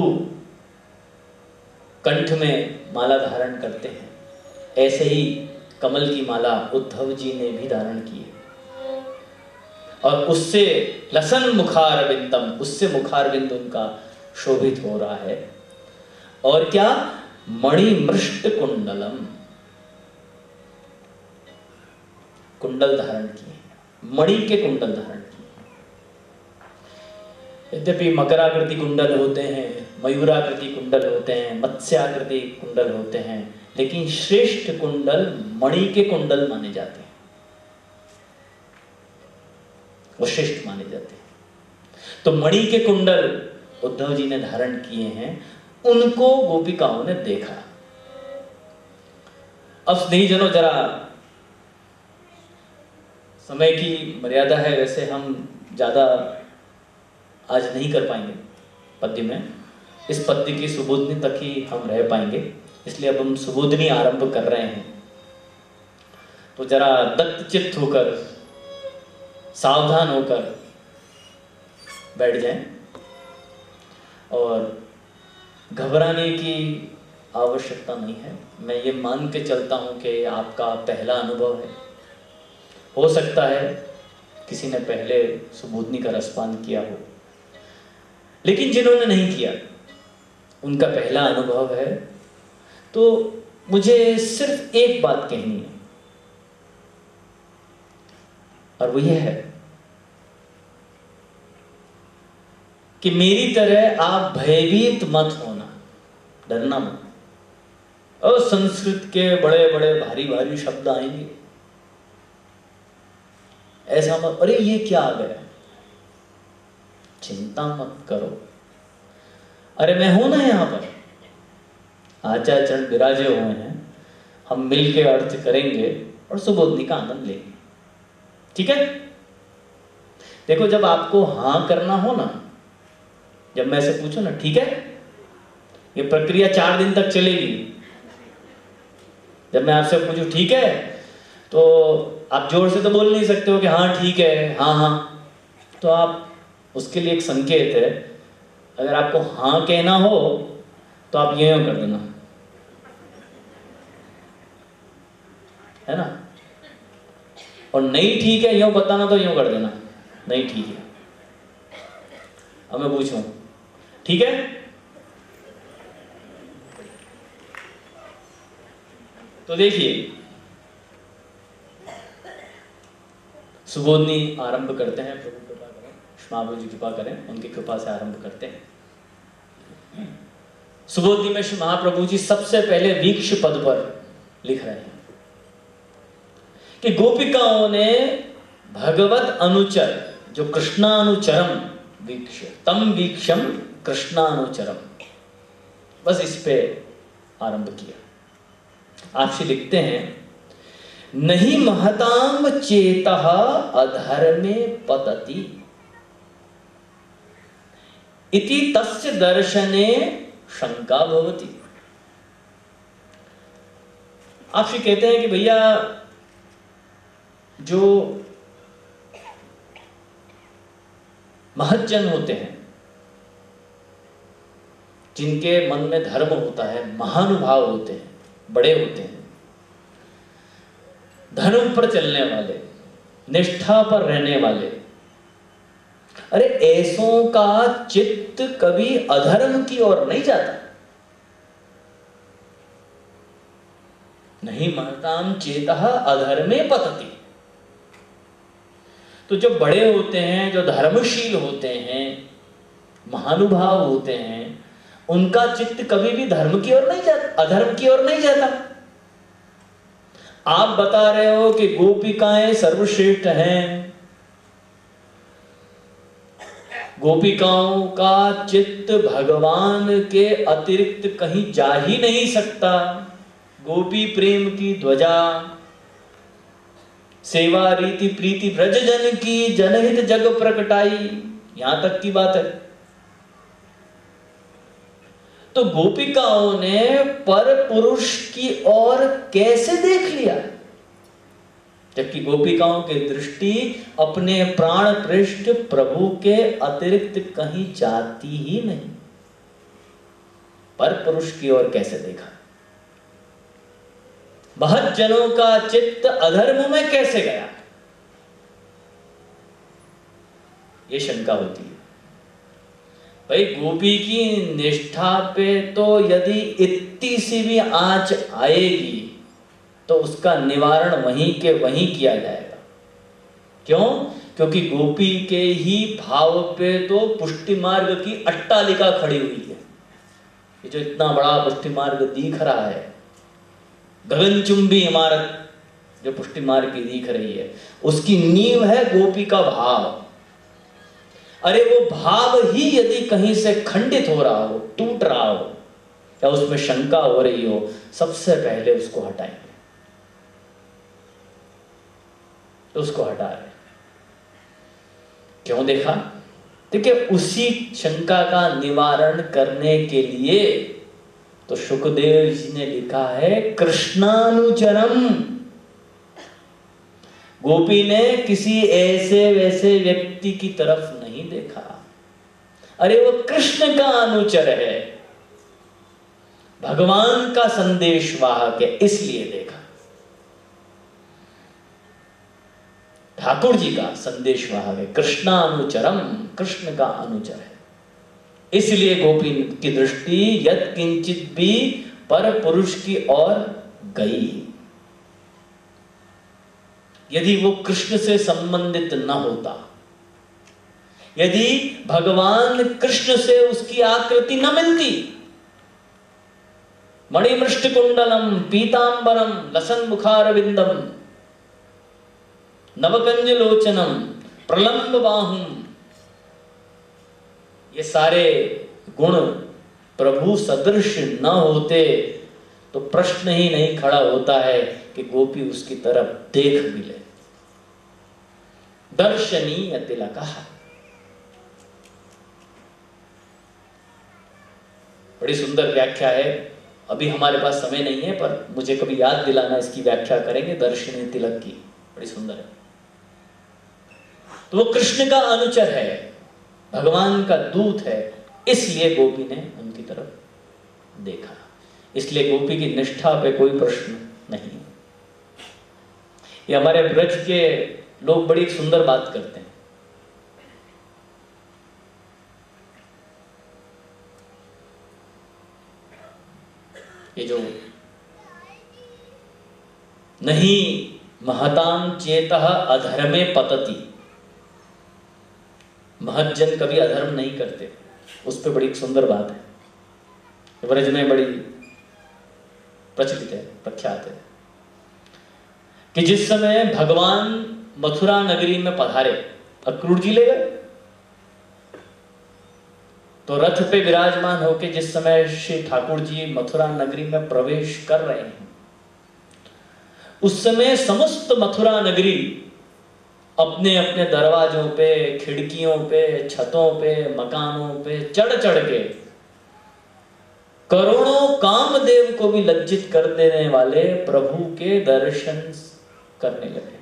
कंठ में माला धारण करते हैं ऐसे ही कमल की माला उद्धव जी ने भी धारण की है। और उससे लसन मुखारविंदम, उससे मुखारविंद उनका शोभित हो रहा है। और क्या? मणिमृष्ट कुंडलम, कुंडल धारण किए, मणि के कुंडल धारण किए। यद्यपि मकराकृति कुंडल होते हैं, मयूराकृति कुंडल होते हैं, मत्स्याकृति कुंडल होते हैं, लेकिन श्रेष्ठ कुंडल मणि के कुंडल माने जाते हैं, वो श्रेष्ठ माने जाते हैं। तो मणि के कुंडल उद्धव जी ने धारण किए हैं, उनको गोपिकाओं ने देखा। अब स्नेहीजनों, जरा समय की मर्यादा है, वैसे हम ज्यादा आज नहीं कर पाएंगे पद्य में, इस पद्य की सुबोधनी तक ही हम रह पाएंगे, इसलिए अब हम सुबोधनी आरंभ कर रहे हैं। तो जरा दत्तचित्त होकर, सावधान होकर बैठ जाएं और घबराने की आवश्यकता नहीं है। मैं ये मान के चलता हूं कि आपका पहला अनुभव है, हो सकता है किसी ने पहले सुबोधनी का रसपान किया हो, लेकिन जिन्होंने नहीं किया उनका पहला अनुभव है। तो मुझे सिर्फ एक बात कहनी है, और वो ये है कि मेरी तरह आप भयभीत मत होना, डरना मत। और संस्कृत के बड़े बड़े भारी भारी शब्द आएंगे, ऐसा मत, अरे ये क्या आ गया, चिंता मत करो। अरे मैं हूं ना यहाँ पर, आचार्य चरण विराजे हुए हैं, हम मिलके अर्थ करेंगे और सुबोधनी का आनंद लेंगे, ठीक है। देखो, जब आपको हाँ करना हो ना, जब मैं से पूछो ना ठीक है, ये प्रक्रिया 4 दिन तक चलेगी। जब मैं आपसे पूछूं ठीक है, तो आप जोर से तो बोल नहीं सकते हो कि हाँ ठीक है, हाँ हाँ। तो आप, उसके लिए एक संकेत है, अगर आपको हाँ कहना हो तो आप ये कर देना, है ना। और नहीं ठीक है यूं बताना तो यूं कर देना, नहीं ठीक है। अब मैं पूछूं ठीक है, तो देखिए सुबोधनी आरंभ करते हैं। प्रभु कृपा करें, महाप्रभु जी कृपा करें, उनकी कृपा से आरंभ करते हैं। सुबोधनी में श्री महाप्रभु जी सबसे पहले वीक्ष पद पर लिख रहे हैं कि गोपिकाओं ने भगवत अनुचर, जो कृष्णानुचरम वीक्ष तम वीक्षम कृष्णानुचरम, बस इस पे आरंभ किया। आपसे लिखते हैं, नहीं महताम चेतः अधर्मे पतति इति तस्य दर्शने शंका भवति। आपसे कहते हैं कि भैया जो महज्जन होते हैं, जिनके मन में धर्म होता है, महानुभाव होते हैं, बड़े होते हैं, धर्म पर चलने वाले, निष्ठा पर रहने वाले, अरे ऐसों का चित्त कभी अधर्म की ओर नहीं जाता। नहीं महताम चेतः अधर्मे पतति। तो जो बड़े होते हैं, जो धर्मशील होते हैं, महानुभाव होते हैं, उनका चित्त कभी भी धर्म की ओर नहीं जाता, अधर्म की ओर नहीं जाता। आप बता रहे हो कि गोपिकाएं सर्वश्रेष्ठ हैं, गोपिकाओं का चित्त भगवान के अतिरिक्त कहीं जा ही नहीं सकता। गोपी प्रेम की ध्वजा, सेवा रीति प्रीति ब्रज जन की, जनहित जग प्रकटाई, यहां तक की बात है। तो गोपिकाओं ने पर पुरुष की ओर कैसे देख लिया, जबकि गोपिकाओं की दृष्टि अपने प्राण पृष्ठ प्रभु के अतिरिक्त कहीं जाती ही नहीं। पर पुरुष की ओर कैसे देखा, महज्जनों का चित्त अधर्म में कैसे गया, ये शंका होती है। भाई गोपी की निष्ठा पे तो यदि इतनी सी भी आंच आएगी तो उसका निवारण वहीं के वहीं किया जाएगा। क्यों? क्योंकि गोपी के ही भाव पे तो पुष्टि मार्ग की अट्टालिका खड़ी हुई है। ये जो इतना बड़ा पुष्टि मार्ग दिख रहा है, गगनचुंबी इमारत जो पुष्टि मार्ग की दिख रही है, उसकी नींव है गोपी का भाव। अरे वो भाव ही यदि कहीं से खंडित हो रहा हो, टूट रहा हो, या उसमें शंका हो रही हो, सबसे पहले उसको हटाएंगे। तो उसको हटा रहे। क्यों देखा? देखिए उसी शंका का निवारण करने के लिए तो शुकदेव जी ने लिखा है कृष्णानुचरम। गोपी ने किसी ऐसे वैसे व्यक्ति की तरफ नहीं देखा, अरे वो कृष्ण का अनुचर है, भगवान का संदेशवाहक है, इसलिए देखा। ठाकुर जी का संदेशवाहक है, कृष्णानुचरम, कृष्ण का अनुचर है, इसलिए गोपी की दृष्टि यत् किंचित भी पर पुरुष की ओर गई। यदि वो कृष्ण से संबंधित न होता, यदि भगवान कृष्ण से उसकी आकृति न मिलती, मणिमृष्ट कुंडलम पीतांबरम लसन मुखारविंदम नवकंज लोचनम प्रलंब बाहुम, ये सारे गुण प्रभु सदृश न होते तो प्रश्न ही नहीं खड़ा होता है कि गोपी उसकी तरफ देख भी ले। दर्शनीय तिलकः, बड़ी सुंदर व्याख्या है, अभी हमारे पास समय नहीं है, पर मुझे कभी याद दिलाना, इसकी व्याख्या करेंगे, दर्शनी तिलक की, बड़ी सुंदर है। तो वो कृष्ण का अनुचर है, भगवान का दूत है, इसलिए गोपी ने उनकी तरफ देखा, इसलिए गोपी की निष्ठा पे कोई प्रश्न नहीं। ये हमारे ब्रज के लोग बड़ी सुंदर बात करते हैं। ये जो नहीं महताम चेतः अधर्मे पतति, महज्जन कभी अधर्म नहीं करते, उस पर बड़ी सुंदर बात है, ब्रज में बड़ी प्रचलित है, प्रख्यात है, कि जिस समय भगवान मथुरा नगरी में पधारे, अक्रूर जी ले गए, तो रथ पे विराजमान होकर जिस समय श्री ठाकुर जी मथुरा नगरी में प्रवेश कर रहे हैं, उस समय समस्त मथुरा नगरी अपने अपने दरवाजों पे, खिड़कियों पे, छतों पे, मकानों पे चढ़ चढ़ के करोड़ों कामदेव को भी लज्जित कर देने वाले प्रभु के दर्शन करने लगे।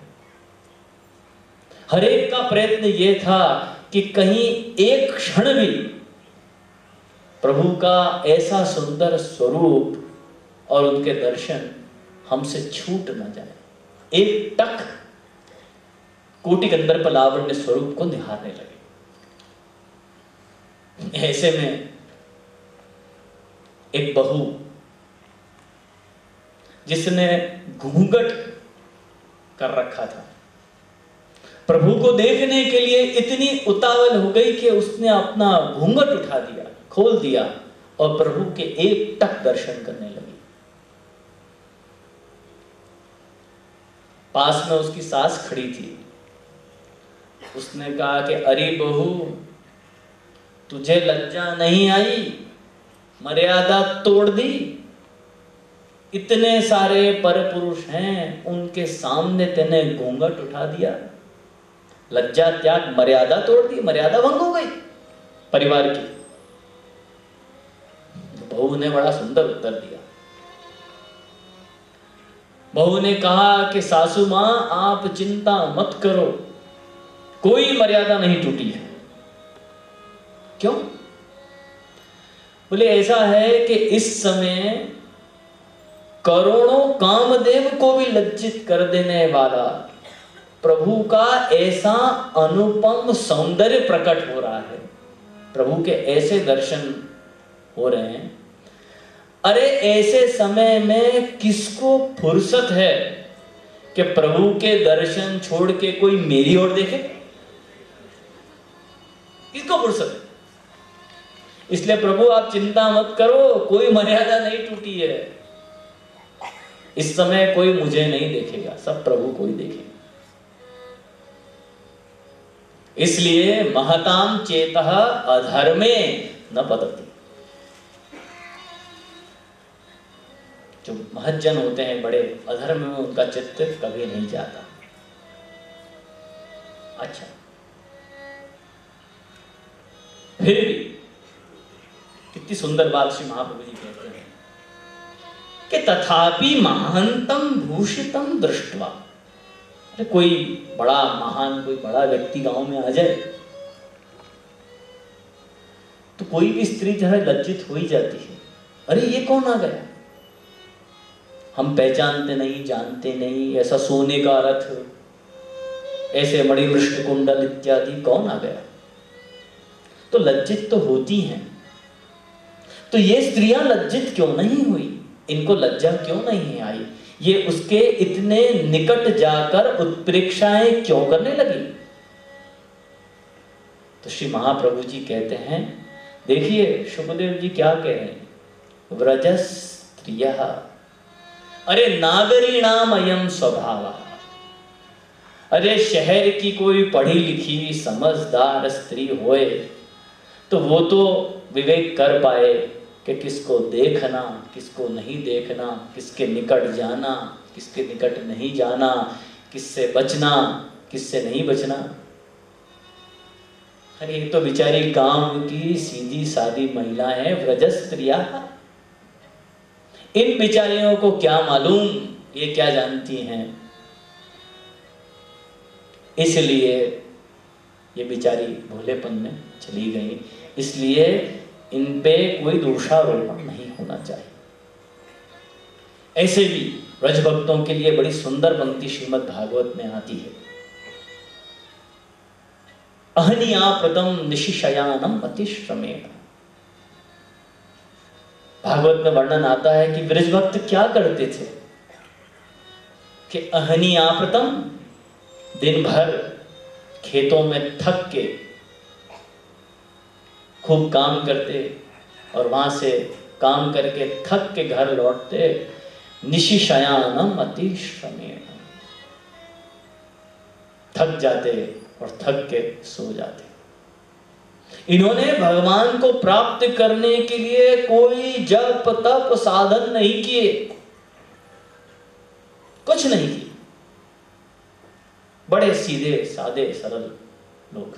हर एक का प्रयत्न ये था कि कहीं एक क्षण भी प्रभु का ऐसा सुंदर स्वरूप और उनके दर्शन हमसे छूट न जाए, एक टक कोटि गंधर्प लावण्य स्वरूप को निहारने लगे। ऐसे में एक बहू जिसने घूंघट कर रखा था, प्रभु को देखने के लिए इतनी उतावल हो गई कि उसने अपना घूंघट उठा दिया, खोल दिया और प्रभु के एक टक दर्शन करने लगी। पास में उसकी सास खड़ी थी, उसने कहा कि अरे बहू, तुझे लज्जा नहीं आई, मर्यादा तोड़ दी, इतने सारे परपुरुष हैं, उनके सामने तेने घूंघट उठा दिया, लज्जा त्याग, मर्यादा तोड़ दी, मर्यादा भंग हो गई परिवार की। बहू ने बड़ा सुंदर उत्तर दिया। बहू ने कहा कि सासू मां, आप चिंता मत करो, कोई मर्यादा नहीं टूटी है। क्यों? बोले ऐसा है कि इस समय करोड़ों कामदेव को भी लज्जित कर देने वाला प्रभु का ऐसा अनुपम सौंदर्य प्रकट हो रहा है, प्रभु के ऐसे दर्शन हो रहे हैं। अरे ऐसे समय में किसको फुर्सत है कि प्रभु के दर्शन छोड़ के कोई मेरी ओर देखे? किसको फुर्सत है? इसलिए प्रभु आप चिंता मत करो, कोई मर्यादा नहीं टूटी है। इस समय कोई मुझे नहीं देखेगा, सब प्रभु को ही देखेगा। इसलिए महताम चेतः अधर्मे न पतति। जो महज्जन होते हैं, बड़े अधर्म में उनका चित्त कभी नहीं जाता। अच्छा, फिर भी कितनी सुंदर बात श्री महाप्रभु जी कहते हैं कि तथापि महांतम भूषितम दृष्ट्वा। अरे कोई बड़ा महान, कोई बड़ा व्यक्ति गांव में आ जाए तो कोई भी स्त्री जो है लज्जित हो ही जाती है। अरे ये कौन आ गया, हम पहचानते नहीं, जानते नहीं, ऐसा सोने का रथ, ऐसे मणिमृष्ट कुंडल इत्यादि, कौन आ गया? तो लज्जित तो होती हैं। तो ये स्त्रियां लज्जित क्यों नहीं हुई, इनको लज्जा क्यों नहीं आई? ये उसके इतने निकट जाकर उत्प्रेक्षाएं क्यों करने लगी? तो श्री महाप्रभु जी कहते हैं, देखिए शुकदेव जी क्या कह रहे हैं, व्रजस स्त्रियः, अरे नागरीणाम अयम स्वभावः। अरे शहर की कोई पढ़ी लिखी समझदार स्त्री होए तो वो तो विवेक कर पाए कि किसको देखना, किसको नहीं देखना, किसके निकट जाना, किसके निकट नहीं जाना, किससे बचना, किससे नहीं बचना। अरे ये तो बेचारी गांव की सीधी सादी महिला है, व्रज स्त्रिया। इन बेचारियों को क्या मालूम, ये क्या जानती हैं। इसलिए ये बेचारी भोलेपन में चली गई, इसलिए इन पे कोई दोषारोपण नहीं होना चाहिए। ऐसे भी व्रज भक्तों के लिए बड़ी सुंदर पंक्ति श्रीमद् भागवत में आती है। अहनियाप्रदम निशिशयानम अतिश्रमेण। भागवत में वर्णन आता है कि व्रज भक्त क्या करते थे कि अहनियाप्रदम, दिन भर खेतों में थक के खूब काम करते और वहां से काम करके थक के घर लौटते। निशिशयानम अतिश्रमेण, थक जाते और थक के सो जाते। इन्होंने भगवान को प्राप्त करने के लिए कोई जप तप साधन नहीं किए, कुछ नहीं किए। बड़े सीधे सादे सरल लोग।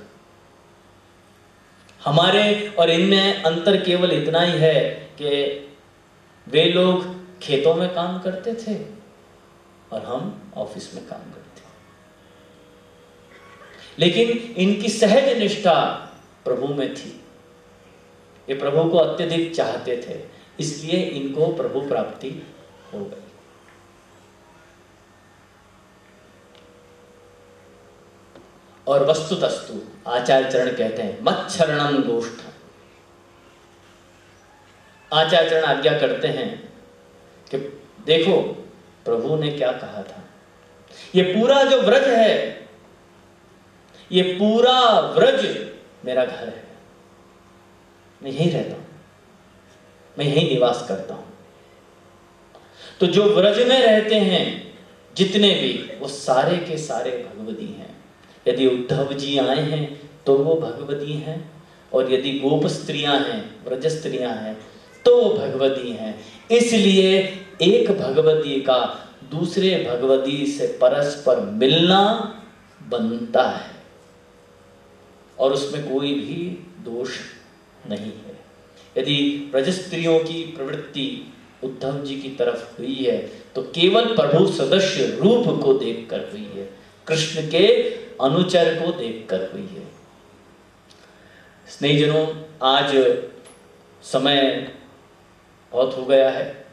हमारे और इनमें अंतर केवल इतना ही है कि वे लोग खेतों में काम करते थे और हम ऑफिस में काम करते। लेकिन इनकी सहज निष्ठा प्रभु में थी। ये प्रभु को अत्यधिक चाहते थे, इसलिए इनको प्रभु प्राप्ति हो गई। और वस्तुतस्तु आचार्य चरण कहते हैं मच्छरणम गोष्ठ। आचार्य चरण आज्ञा करते हैं कि देखो प्रभु ने क्या कहा था। ये पूरा जो व्रज है, ये पूरा व्रज मेरा घर है, मैं यहीं रहता हूं, मैं यहीं निवास करता हूं। तो जो व्रज में रहते हैं जितने भी, वो सारे के सारे भगवती हैं। यदि उद्धव जी आए हैं तो वो भगवती हैं, और यदि गोप स्त्रियां हैं, व्रज स्त्रियां हैं, तो वो भगवती हैं। इसलिए एक भगवती का दूसरे भगवती से परस्पर मिलना बनता है और उसमें कोई भी दोष नहीं है। यदि व्रज स्त्रियों की प्रवृत्ति उद्धव जी की तरफ हुई है तो केवल प्रभु सदस्य रूप को देखकर हुई है, कृष्ण के अनुचर को देखकर हुई है। स्नेहीजनों, आज समय बहुत हो गया है,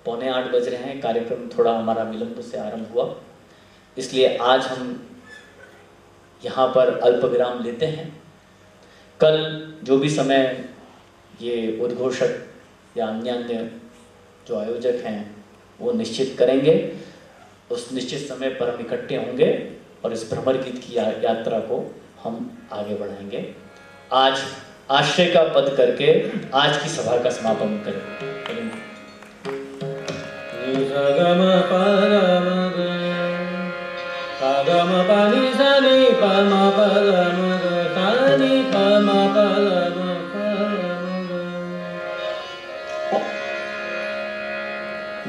7:45 बज रहे हैं। कार्यक्रम थोड़ा हमारा विलंब से आरंभ हुआ, इसलिए आज हम यहाँ पर अल्प विराम लेते हैं। कल जो भी समय ये उद्घोषक या अन्य जो आयोजक हैं वो निश्चित करेंगे, उस निश्चित समय पर हम इकट्ठे होंगे और इस भ्रमर गीत की यात्रा को हम आगे बढ़ाएंगे। आज आश्रय का पद करके आज की सभा का समापन करें।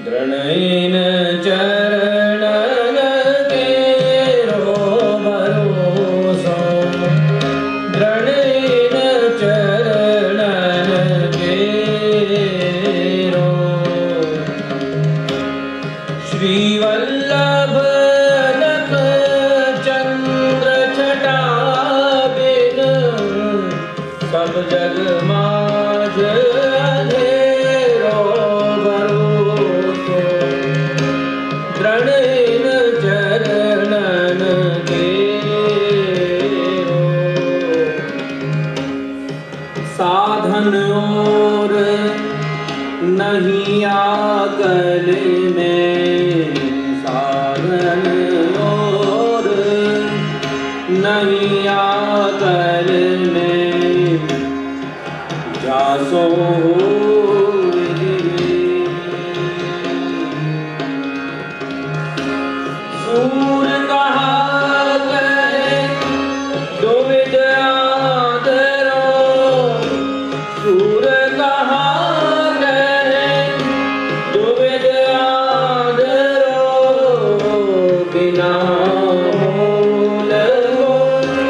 दृढ़ेन चरणन केरो भरोसो, दृढ़ेन चरणन केरो। श्रीवल्लभ नख चंद्र छटा बिन, सब जग माझ अंधेरो भरोसो, दृढ़ेन चरणन केरो। साधन और नहीं आकल में, साधन और नहीं आकल में, जासो सूर कहा करे दुविध आदरो, सूर कहा करे दुविध आदरो, बिना मूल को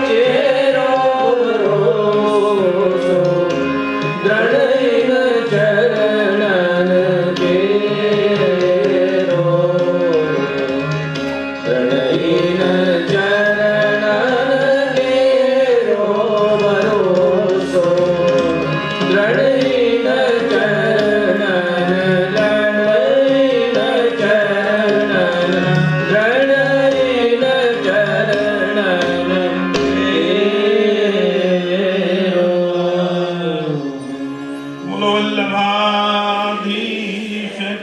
चेरो दृढ़ीन चरणन दृढ़ीन चरणन दृढ़ीन चरणन तेरो। बोलो वल्लभाधीश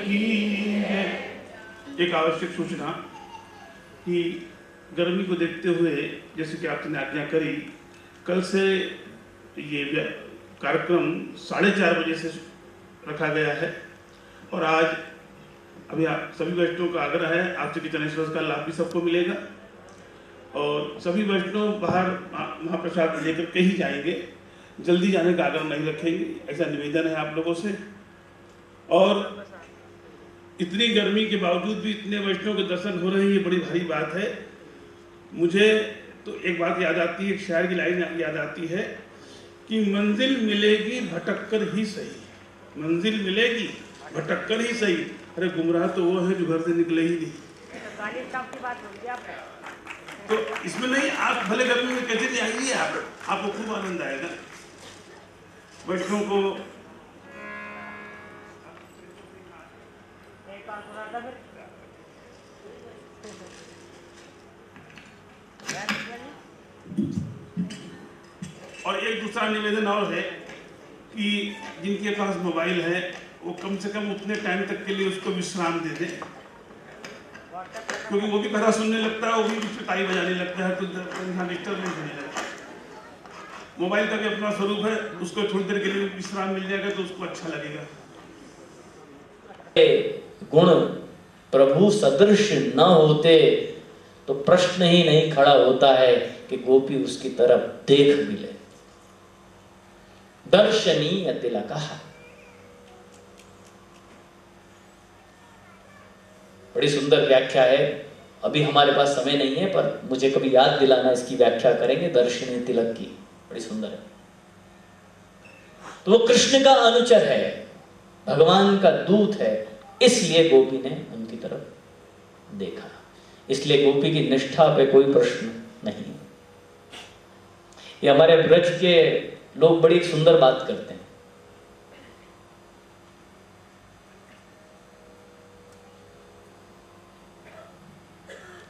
की जय। एक आवश्यक सूचना कि गर्मी को देखते हुए जैसे कि आपने आज्ञा करी, कल से ये कार्यक्रम 4:30 बजे से रखा गया है और आज अभी आप सभी वैष्णव का आग्रह है, आपसे कि चनेश्वर का लाभ भी सबको मिलेगा और सभी वैष्णव बाहर महाप्रसाद लेकर के ही जाएंगे, जल्दी जाने का आग्रह नहीं रखेंगे, ऐसा निवेदन है आप लोगों से। और इतनी गर्मी के बावजूद भी इतने वैष्णव के दर्शन हो रहे हैं, ये बड़ी भारी बात है। मुझे तो एक बात याद आती है, एक शायर की लाइन याद आती है कि मंजिल मिलेगी भटक कर ही सही, मंजिल मिलेगी भटक कर ही सही। अरे गुमराह तो वो है जो घर से निकले ही नहीं। तो इसमें नहीं, आप भले गर्मी में कैसे भी आइए, आपको खूब आनंद आएगा। वैष्णव को और एक दूसरा निवेदन और है कि जिनके पास मोबाइल है वो कम से कम उतने टाइम तक के लिए उसको विश्राम दे दें, क्योंकि वो भी कथा सुनने लगता है, वो भी ताई बजाने लगता है, तो यहाँ डिस्टर्बेंस होने लगता है। मोबाइल का भी अपना स्वरूप है, उसको थोड़ी देर के लिए विश्राम मिल जाएगा तो उसको अच्छा लगेगा। गुण प्रभु सदृश न होते तो प्रश्न ही नहीं खड़ा होता है कि गोपी उसकी तरफ देख भी ले। दर्शनीय तिलकः, बड़ी सुंदर व्याख्या है। अभी हमारे पास समय नहीं है, पर मुझे कभी याद दिलाना, इसकी व्याख्या करेंगे दर्शनीय तिलक की, बड़ी सुंदर है। तो वो कृष्ण का अनुचर है, भगवान का दूत है, इसलिए गोपी ने उनकी तरफ देखा, इसलिए गोपी की निष्ठा पे कोई प्रश्न नहीं। ये हमारे ब्रज के लोग बड़ी सुंदर बात करते हैं।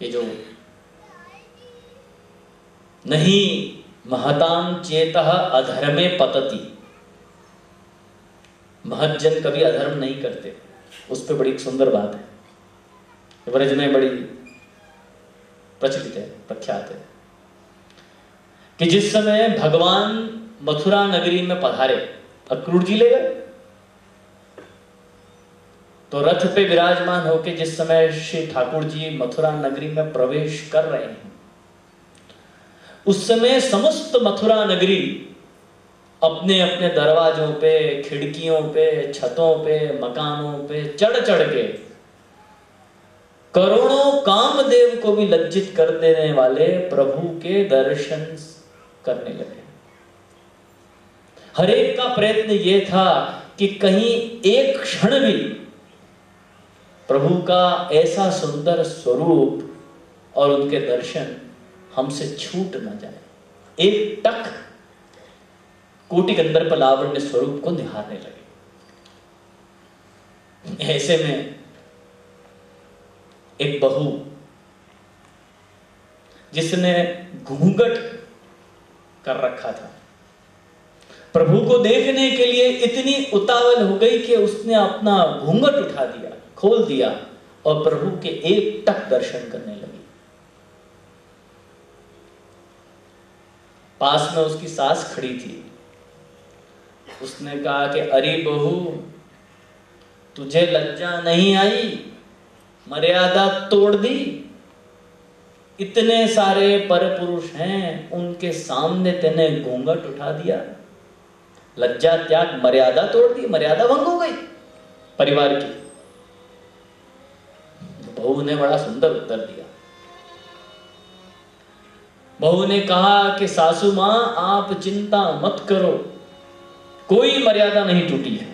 ये जो नहीं महतां चेतः अधर्मे पतति, महज्जन कभी अधर्म नहीं करते, उस पर बड़ी सुंदर बात है, ब्रज में बड़ी प्रचलित है, प्रख्यात है कि जिस समय भगवान मथुरा नगरी में पधारे, अक्रूर जी ले गए, तो रथ पे विराजमान होकर जिस समय श्री ठाकुर जी मथुरा नगरी में प्रवेश कर रहे हैं, उस समय समस्त मथुरा नगरी अपने अपने दरवाजों पे, खिड़कियों पे, छतों पे, मकानों पे चढ़ चढ़ के करोड़ों कामदेव को भी लज्जित कर देने वाले प्रभु के दर्शन करने लगे। हर एक का प्रयत्न यह था कि कहीं एक क्षण भी प्रभु का ऐसा सुंदर स्वरूप और उनके दर्शन हमसे छूट न जाए। एक टक कोटि गंधर्व लावण्य स्वरूप को निहारने लगे। ऐसे में एक बहू जिसने घूंघट कर रखा था, प्रभु को देखने के लिए इतनी उतावल हो गई कि उसने अपना घूंघट उठा दिया, खोल दिया और प्रभु के एक टक दर्शन करने लगी। पास में उसकी सास खड़ी थी, उसने कहा कि अरे बहू, तुझे लज्जा नहीं आई, मर्यादा तोड़ दी, इतने सारे परपुरुष हैं, उनके सामने तेने घूंघट उठा दिया, लज्जा त्याग, मर्यादा तोड़ दी, मर्यादा भंग हो गई परिवार की। बहू ने बड़ा सुंदर उत्तर दिया। बहू ने कहा कि सासू मां, आप चिंता मत करो, कोई मर्यादा नहीं टूटी है।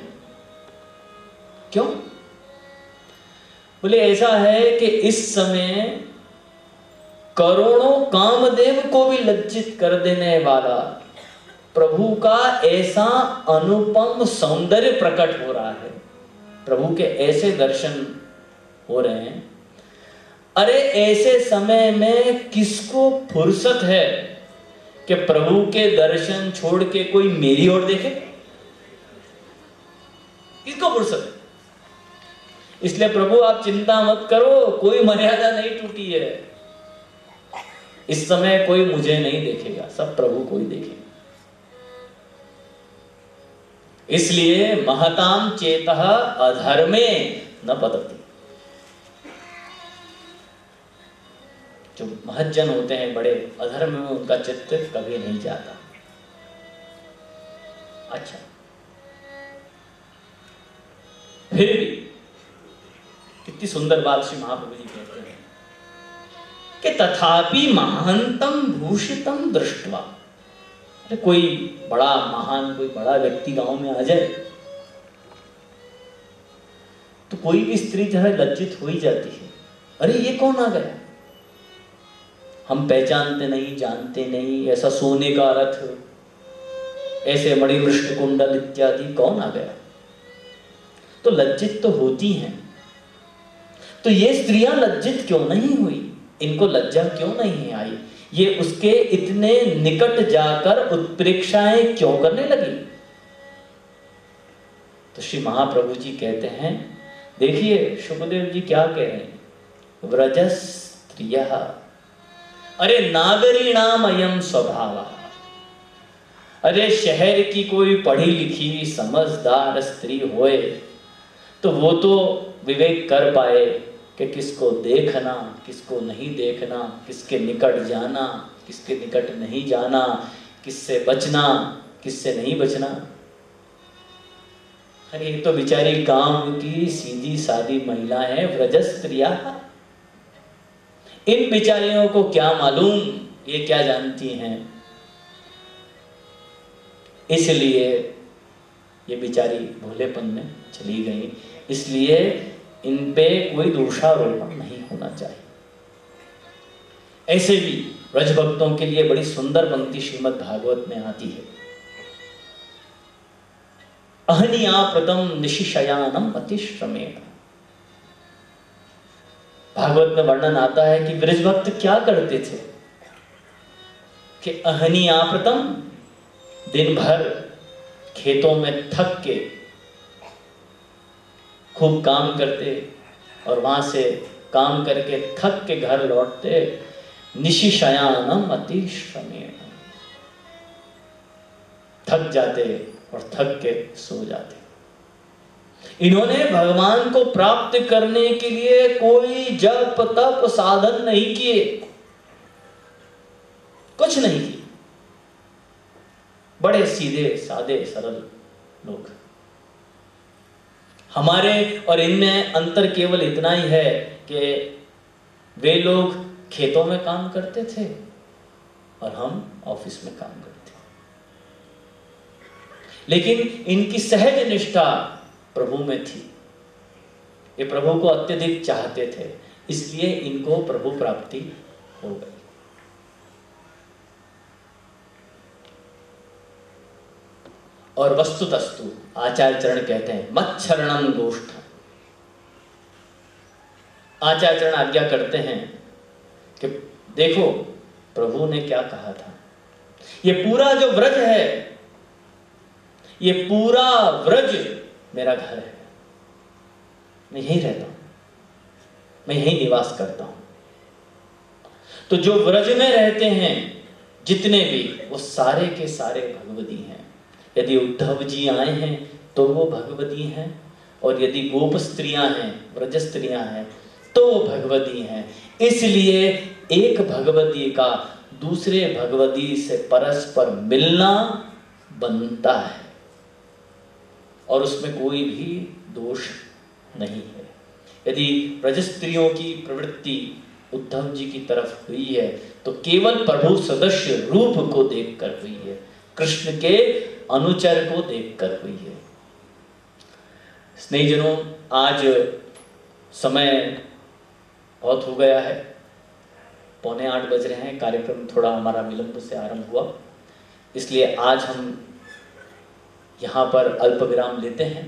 क्यों? बोले ऐसा है कि इस समय करोड़ों कामदेव को भी लज्जित कर देने वाला प्रभु का ऐसा अनुपम सौंदर्य प्रकट हो रहा है, प्रभु के ऐसे दर्शन हो रहे हैं। अरे ऐसे समय में किसको फुर्सत है कि प्रभु के दर्शन छोड़ के कोई मेरी ओर देखे? किसको फुर्सत है? इसलिए प्रभु आप चिंता मत करो, कोई मर्यादा नहीं टूटी है। इस समय कोई मुझे नहीं देखेगा, सब प्रभु को ही देखेगा। इसलिए महताम चेतः अधर्मे न पतति। जो महज्जन होते हैं, बड़े अधर्म में उनका चित्त कभी नहीं जाता। अच्छा, फिर भी कितनी सुंदर बात श्री महाप्रभु जी कहते हैं कि तथापि महानतम भूषितम दृष्टवा। अरे कोई बड़ा महान, कोई बड़ा व्यक्ति गांव में आ जाए तो कोई भी स्त्री जो है लज्जित हो ही जाती है। अरे ये कौन आ गया, हम पहचानते नहीं, जानते नहीं, ऐसा सोने का रथ, ऐसे मणिमृष्ट कुंडल इत्यादि, कौन आ गया? तो लज्जित तो होती हैं। तो ये स्त्रियां लज्जित क्यों नहीं हुई, इनको लज्जा क्यों नहीं आई? ये उसके इतने निकट जाकर उत्प्रेक्षाएं क्यों करने लगी? तो श्री महाप्रभु जी कहते हैं, देखिए शुकदेव जी क्या कह रहे हैं, व्रजस स्त्रियः, अरे नागरीणाम अयम स्वभाव। अरे शहर की कोई पढ़ी लिखी समझदार स्त्री होए तो वो तो विवेक कर पाए कि किसको देखना, किसको नहीं देखना, किसके निकट जाना, किसके निकट नहीं जाना, किससे बचना, किससे नहीं बचना। अरे ये तो बेचारी गांव की सीधी सादी महिला है, व्रज स्त्रिया। इन बेचारियों को क्या मालूम ये क्या जानती हैं। इसलिए ये बेचारी भोलेपन में चली गई, इसलिए इन पे कोई दोषारोपण नहीं होना चाहिए। ऐसे भी ब्रज भक्तों के लिए बड़ी सुंदर पंक्ति श्रीमद् भागवत में आती है, अहनियाप्रतम निशिशयानम अतिश्रमेण। भागवत में वर्णन आता है कि ब्रज भक्त क्या करते थे कि अहनियाप्रतम, दिन भर खेतों में थक के खूब काम करते और वहां से काम करके थक के घर लौटते, निशिशयानम अतिश्रमेण, थक जाते और थक के सो जाते। इन्होंने भगवान को प्राप्त करने के लिए कोई जप तप साधन नहीं किए, कुछ नहीं किए, बड़े सीधे सादे सरल लोग। हमारे और इनमें अंतर केवल इतना ही है कि वे लोग खेतों में काम करते थे और हम ऑफिस में काम करते, लेकिन इनकी सहज निष्ठा प्रभु में थी। ये प्रभु को अत्यधिक चाहते थे, इसलिए इनको प्रभु प्राप्ति हो गई। और वस्तुतस्तु आचार्य चरण कहते हैं मच्छरणम गोष्ठ। आचार्य चरण आज्ञा करते हैं कि देखो प्रभु ने क्या कहा था, ये पूरा जो व्रज है, ये पूरा व्रज मेरा घर है, मैं यहीं रहता हूं, मैं यहीं निवास करता हूं। तो जो व्रज में रहते हैं जितने भी, वो सारे के सारे भगवती हैं। यदि उद्धव जी आए हैं तो वो भगवती हैं, और यदि गोप स्त्रियां हैं, व्रज स्त्रियां हैं, तो वो भगवती हैं। इसलिए एक भगवती का दूसरे भगवती से परस्पर मिलना बनता है और उसमें कोई भी दोष नहीं है। यदि व्रज स्त्रियों की प्रवृत्ति उद्धव जी की तरफ हुई है तो केवल प्रभु सदस्य रूप को देखकर हुई है, कृष्ण के अनुचर को देखकर हुई है। स्नेहीजनों, आज समय बहुत हो गया है, 7:45 बज रहे हैं, कार्यक्रम थोड़ा हमारा विलंब से आरंभ हुआ, इसलिए आज हम यहाँ पर अल्प विराम लेते हैं।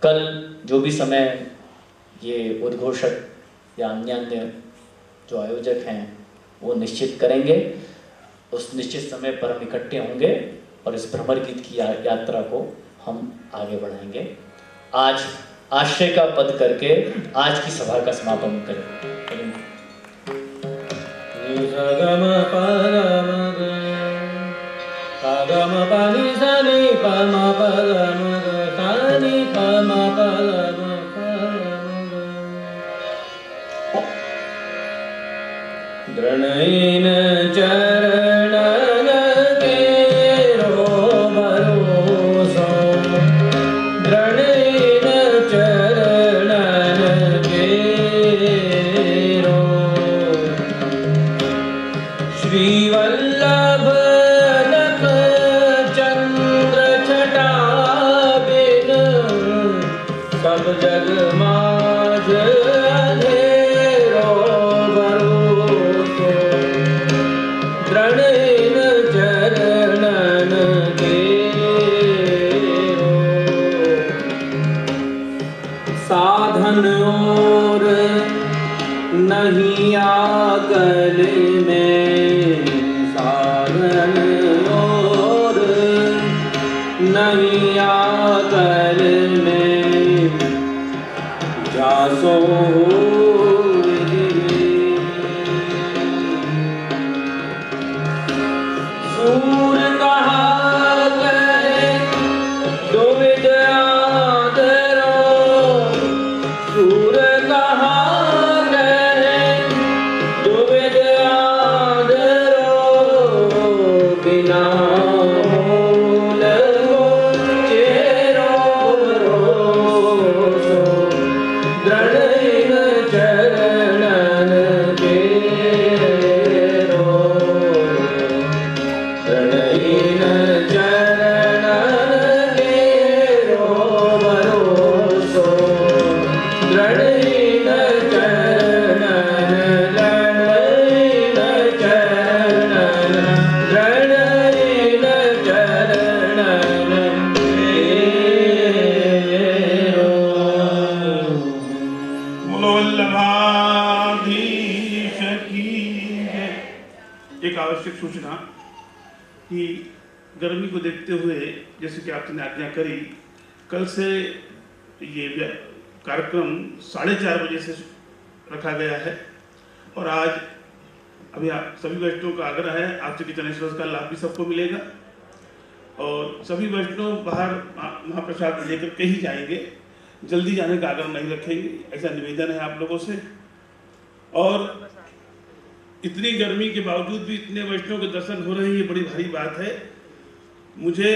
कल जो भी समय ये उद्घोषक या अन्य जो आयोजक हैं वो निश्चित करेंगे, उस निश्चित समय पर हम इकट्ठे होंगे और इस भ्रमर गीत की यात्रा को हम आगे बढ़ाएंगे। आज आश्रय का पद करके आज की सभा का समापन करें। गम परम गम पानी सनी पम परम सनी पम परम दृढ़ीन चरणन केरो भरोसो दृढ़ीन चरणन केरो श्री वल्लभ नख चंद्र छटा बिन सब जग माझ अंधेरो भरोसो दृढ़ीन चरणन केरो साधन और नहीं आकल में साधन और नहीं आकल में जासो सूर कहा गए दो विद्याधरो सूर कहा गए दो विद्याधरो बिना मूल को चेरो भरोसो दृढ़ीन चरणन केरो दृढ़ीन चरणन केरो भरोसो दृढ़ीन चरणन दृढ़ीन चरणन दृढ़ीन चरणन केरो। बोलो वल्लभाधीश की जय। एक आवश्यक सूचना कि गर्मी को देखते हुए जैसे कि आपने आज्ञा करी, कल से ये कार्यक्रम 4:30 बजे से रखा गया है और आज अभी आप सभी वैष्णवों का आग्रह है आपसे कि चनेश्वर का लाभ भी सबको मिलेगा और सभी वैष्णव बाहर महाप्रसाद लेकर के ही जाएंगे, जल्दी जाने का आग्रह नहीं रखेंगे, ऐसा निवेदन है आप लोगों से। और इतनी गर्मी के बावजूद भी इतने वैष्णव के दर्शन हो रहे हैं, ये बड़ी भारी बात है। मुझे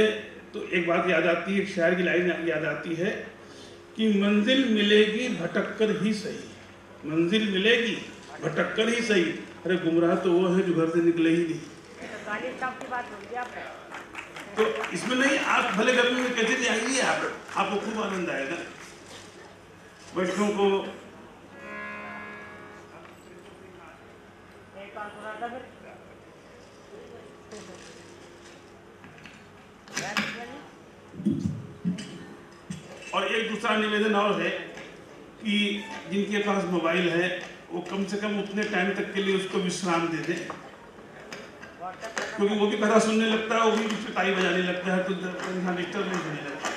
तो एक बात याद आती है, एक शायर की लाइन याद आती है कि मंजिल मिलेगी भटक कर ही सही, मंजिल मिलेगी भटक कर ही सही। अरे गुमराह तो वो है जो घर से निकले ही नहीं। तो इसमें नहीं, आप भले गर्मी में कैसे भी आइए, आपको खूब आनंद आएगा। वैष्णव को और एक दूसरा निवेदन और है कि जिनके पास मोबाइल है वो कम से कम उतने टाइम तक के लिए उसको विश्राम दे दें, क्योंकि वो भी कथा सुनने लगता है, वो भी ताली बजाने लगता है, तो इंसान डिस्टर्बेंस होने लगता है।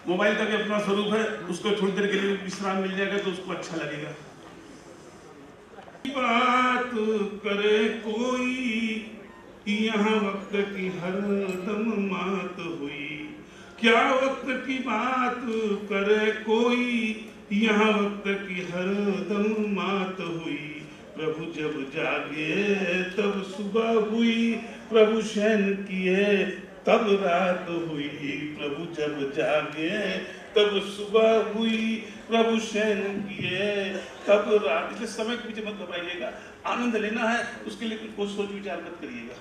मोबाइल का भी अपना स्वरूप है, उसको थोड़ी देर के लिए विश्राम मिल जाएगा तो उसको अच्छा लगेगा। बात करे कोई यहाँ वक्त की हरदम मात हुई, क्या वक्त की बात करे कोई यहाँ वक्त की हरदम मात हुई। प्रभु जब जागे तब सुबह हुई, प्रभु शयन किए तब रात हुई। प्रभु जब जागे तब सुबह हुई, प्रभु शयन किए तब रात। इसलिए समय के पीछे मत घबराइएगा, आनंद लेना है, उसके लिए कुछ सोच विचार मत करिएगा।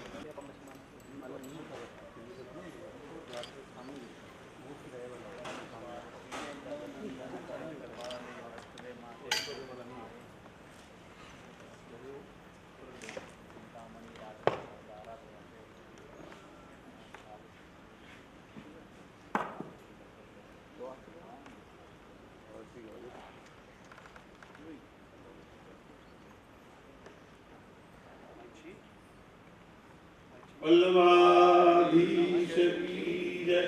वल्लभाधीश की जय,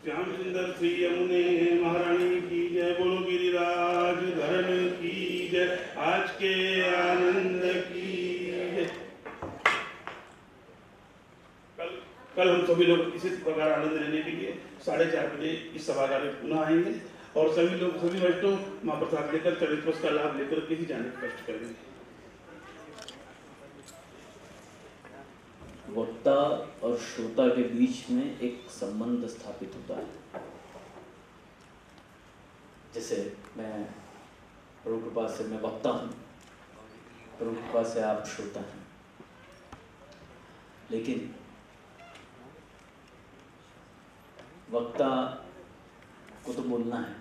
श्याम सुंदर श्री यमुने महारानी की जय, बोलो गिरिराज धरण की जय, आज के आनंद की जय। कल हम सभी लोग इसी प्रकार आनंद लेने के लिए 4:30 बजे इस सभागार में पुनः आएंगे और सभी वैष्णव महाप्रसाद लेकर चरित पथ का लाभ लेकर के ही जाने का कष्ट करेंगे। वक्ता और श्रोता के बीच में एक संबंध स्थापित होता है। जैसे मैं प्रभु कृपा से मैं वक्ता हूँ, प्रभु कृपा से आप श्रोता हैं, लेकिन वक्ता को तो बोलना है,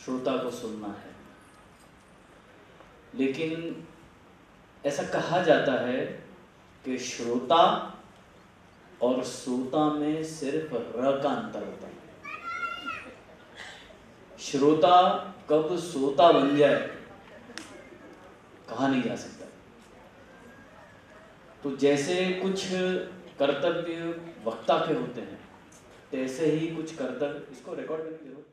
श्रोता को सुनना है, लेकिन ऐसा कहा जाता है कि श्रोता और श्रोता में सिर्फ र का अंतर होता है। श्रोता कब श्रोता बन जाए कहा नहीं जा सकता। तो जैसे कुछ कर्तव्य वक्ता के होते हैं, तैसे ही कुछ कर्तव्य, इसको रिकॉर्ड करने की जरूरत